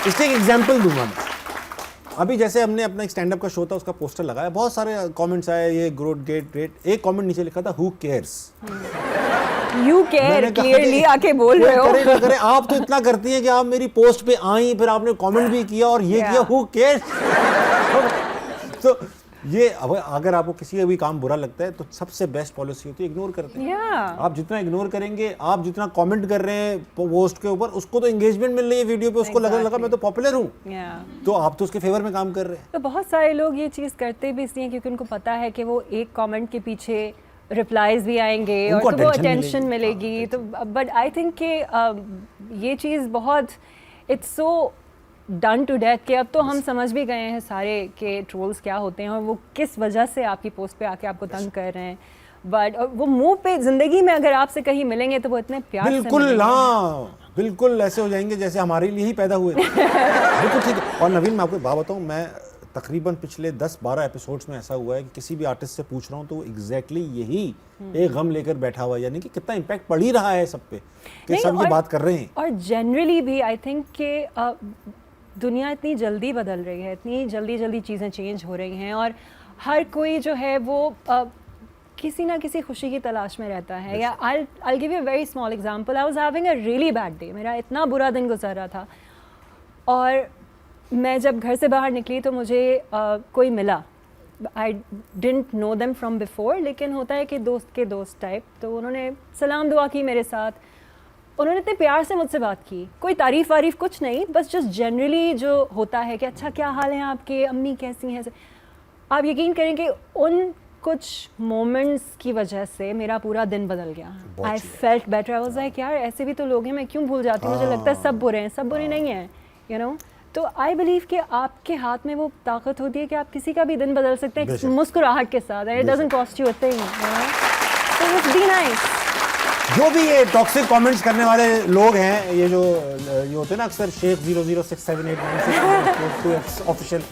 इससे एक एग्जाम्पल दूंगा मैं। अभी जैसे हमने अपना एक स्टैंड अप का शो था, उसका पोस्टर लगाया, बहुत सारे कमेंट्स आए, ये ग्रेट। एक कमेंट नीचे लिखा था, who cares. You care, clearly आके बोल रहे हो। करे, आप तो इतना करती हैं कि आप मेरी पोस्ट पे आई, फिर आपने कमेंट भी किया और ये किया, हु केयर्स। तो ये अब अगर आपको किसी का भी काम बुरा लगता है तो सबसे बेस्ट पॉलिसी होती है इग्नोर करते हैं। Yeah. आप जितना इग्नोर करेंगे, आप जितना कमेंट कर रहे हैं पोस्ट के ऊपर, उसको तो एंगेजमेंट मिल रही है वीडियो पे, उसको लगा मैं तो पॉपुलर हूँ, Yeah. तो आप तो उसके फेवर में काम कर रहे हैं। तो बहुत सारे लोग ये चीज़ करते भी इसलिए क्योंकि उनको पता है कि वो एक कमेंट के पीछे रिप्लाईज भी आएंगे और उनको तो वो attention अटेंशन मिलेगी। तो बट आई थिंक कि ये चीज़ बहुत it's so done to death कि अब तो हम समझ भी गए हैं सारे कि ट्रोल्स क्या होते हैं और वो किस वजह से आपकी पोस्ट पे आके आपको तंग कर रहे हैं। बट वो मुंह पे ज़िंदगी में अगर आपसे कहीं मिलेंगे तो वो इतने प्यार से बिल्कुल, मिलेंगे। हाँ बिल्कुल ऐसे हो जाएंगे जैसे हमारे लिए ही पैदा हुए थे। बिल्कुल ठीक है। और नवीन, मैं आपको एक बात बताऊं, मैं तकरीबन पिछले 10-12 एपिसोड्स में ऐसा हुआ है कि किसी भी आर्टिस्ट से पूछ रहा हूं तो वो एग्जैक्टली यही एक गम लेकर बैठा हुआ है, यानी कि कितना इम्पैक्ट पड़ ही रहा है सब पे कि नहीं, सब ये और- बात कर रहे हैं। और जनरली भी आई थिंक कि दुनिया इतनी जल्दी बदल रही है, इतनी जल्दी चीज़ें चेंज हो रही हैं और हर कोई जो है वो किसी ना किसी खुशी की तलाश में रहता है। या I'll give you a very small example. I was having a really bad day. मेरा इतना बुरा दिन गुजर रहा था और मैं जब घर से बाहर निकली तो मुझे कोई मिला। I didn't know them from before, लेकिन होता है कि दोस्त के दोस्त टाइप, तो उन्होंने सलाम दुआ की मेरे साथ। उन्होंने इतने प्यार से मुझसे बात की, कोई तारीफ़ वारीफ़ कुछ नहीं, बस जस्ट जनरली जो होता है कि अच्छा क्या हाल है आपके, अम्मी कैसी हैं। आप यकीन करें कि उन कुछ मोमेंट्स की वजह से मेरा पूरा दिन बदल गया। I felt better. I was like यार ऐसे भी तो लोग हैं, मैं क्यों भूल जाती हूँ, मुझे लगता है सब बुरे हैं, सब बुरे नहीं हैं, यू नो। तो आई बिलीव कि आपके हाथ में वो ताकत होती है कि आप किसी का भी दिन बदल सकते हैं एक मुस्कुराहट के साथ। It doesn't cost you a thing, you know. So just be nice. जो भी ये टॉक्सिक कमेंट्स करने वाले लोग हैं, ये जो ये होते हैं ना अक्सर शेख 0067896 ऑफिशियल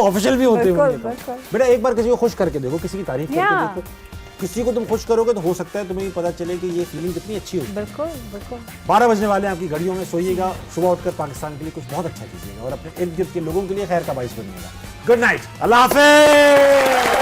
ऑफिशियल भी होते हैं बिल्कुल, उनके। बिल्कुल। बेटा एक बार किसी को खुश करके देखो, किसी की तारीफ करके Yeah. देखो, किसी को तुम खुश करोगे तो हो सकता है तुम्हें पता चले कि ये फीलिंग कितनी अच्छी होगी। बिल्कुल बिल्कुल। 12 बजने वाले हैं आपकी घड़ियों में, सोइएगा, सुबह उठकर पाकिस्तान के लिए कुछ बहुत अच्छा कीजिएगा और अपने इर्द गिर्द के लोगों के लिए खैर का बाइस बनिएगा। गुड नाइट, अल्लाह हाफिज़।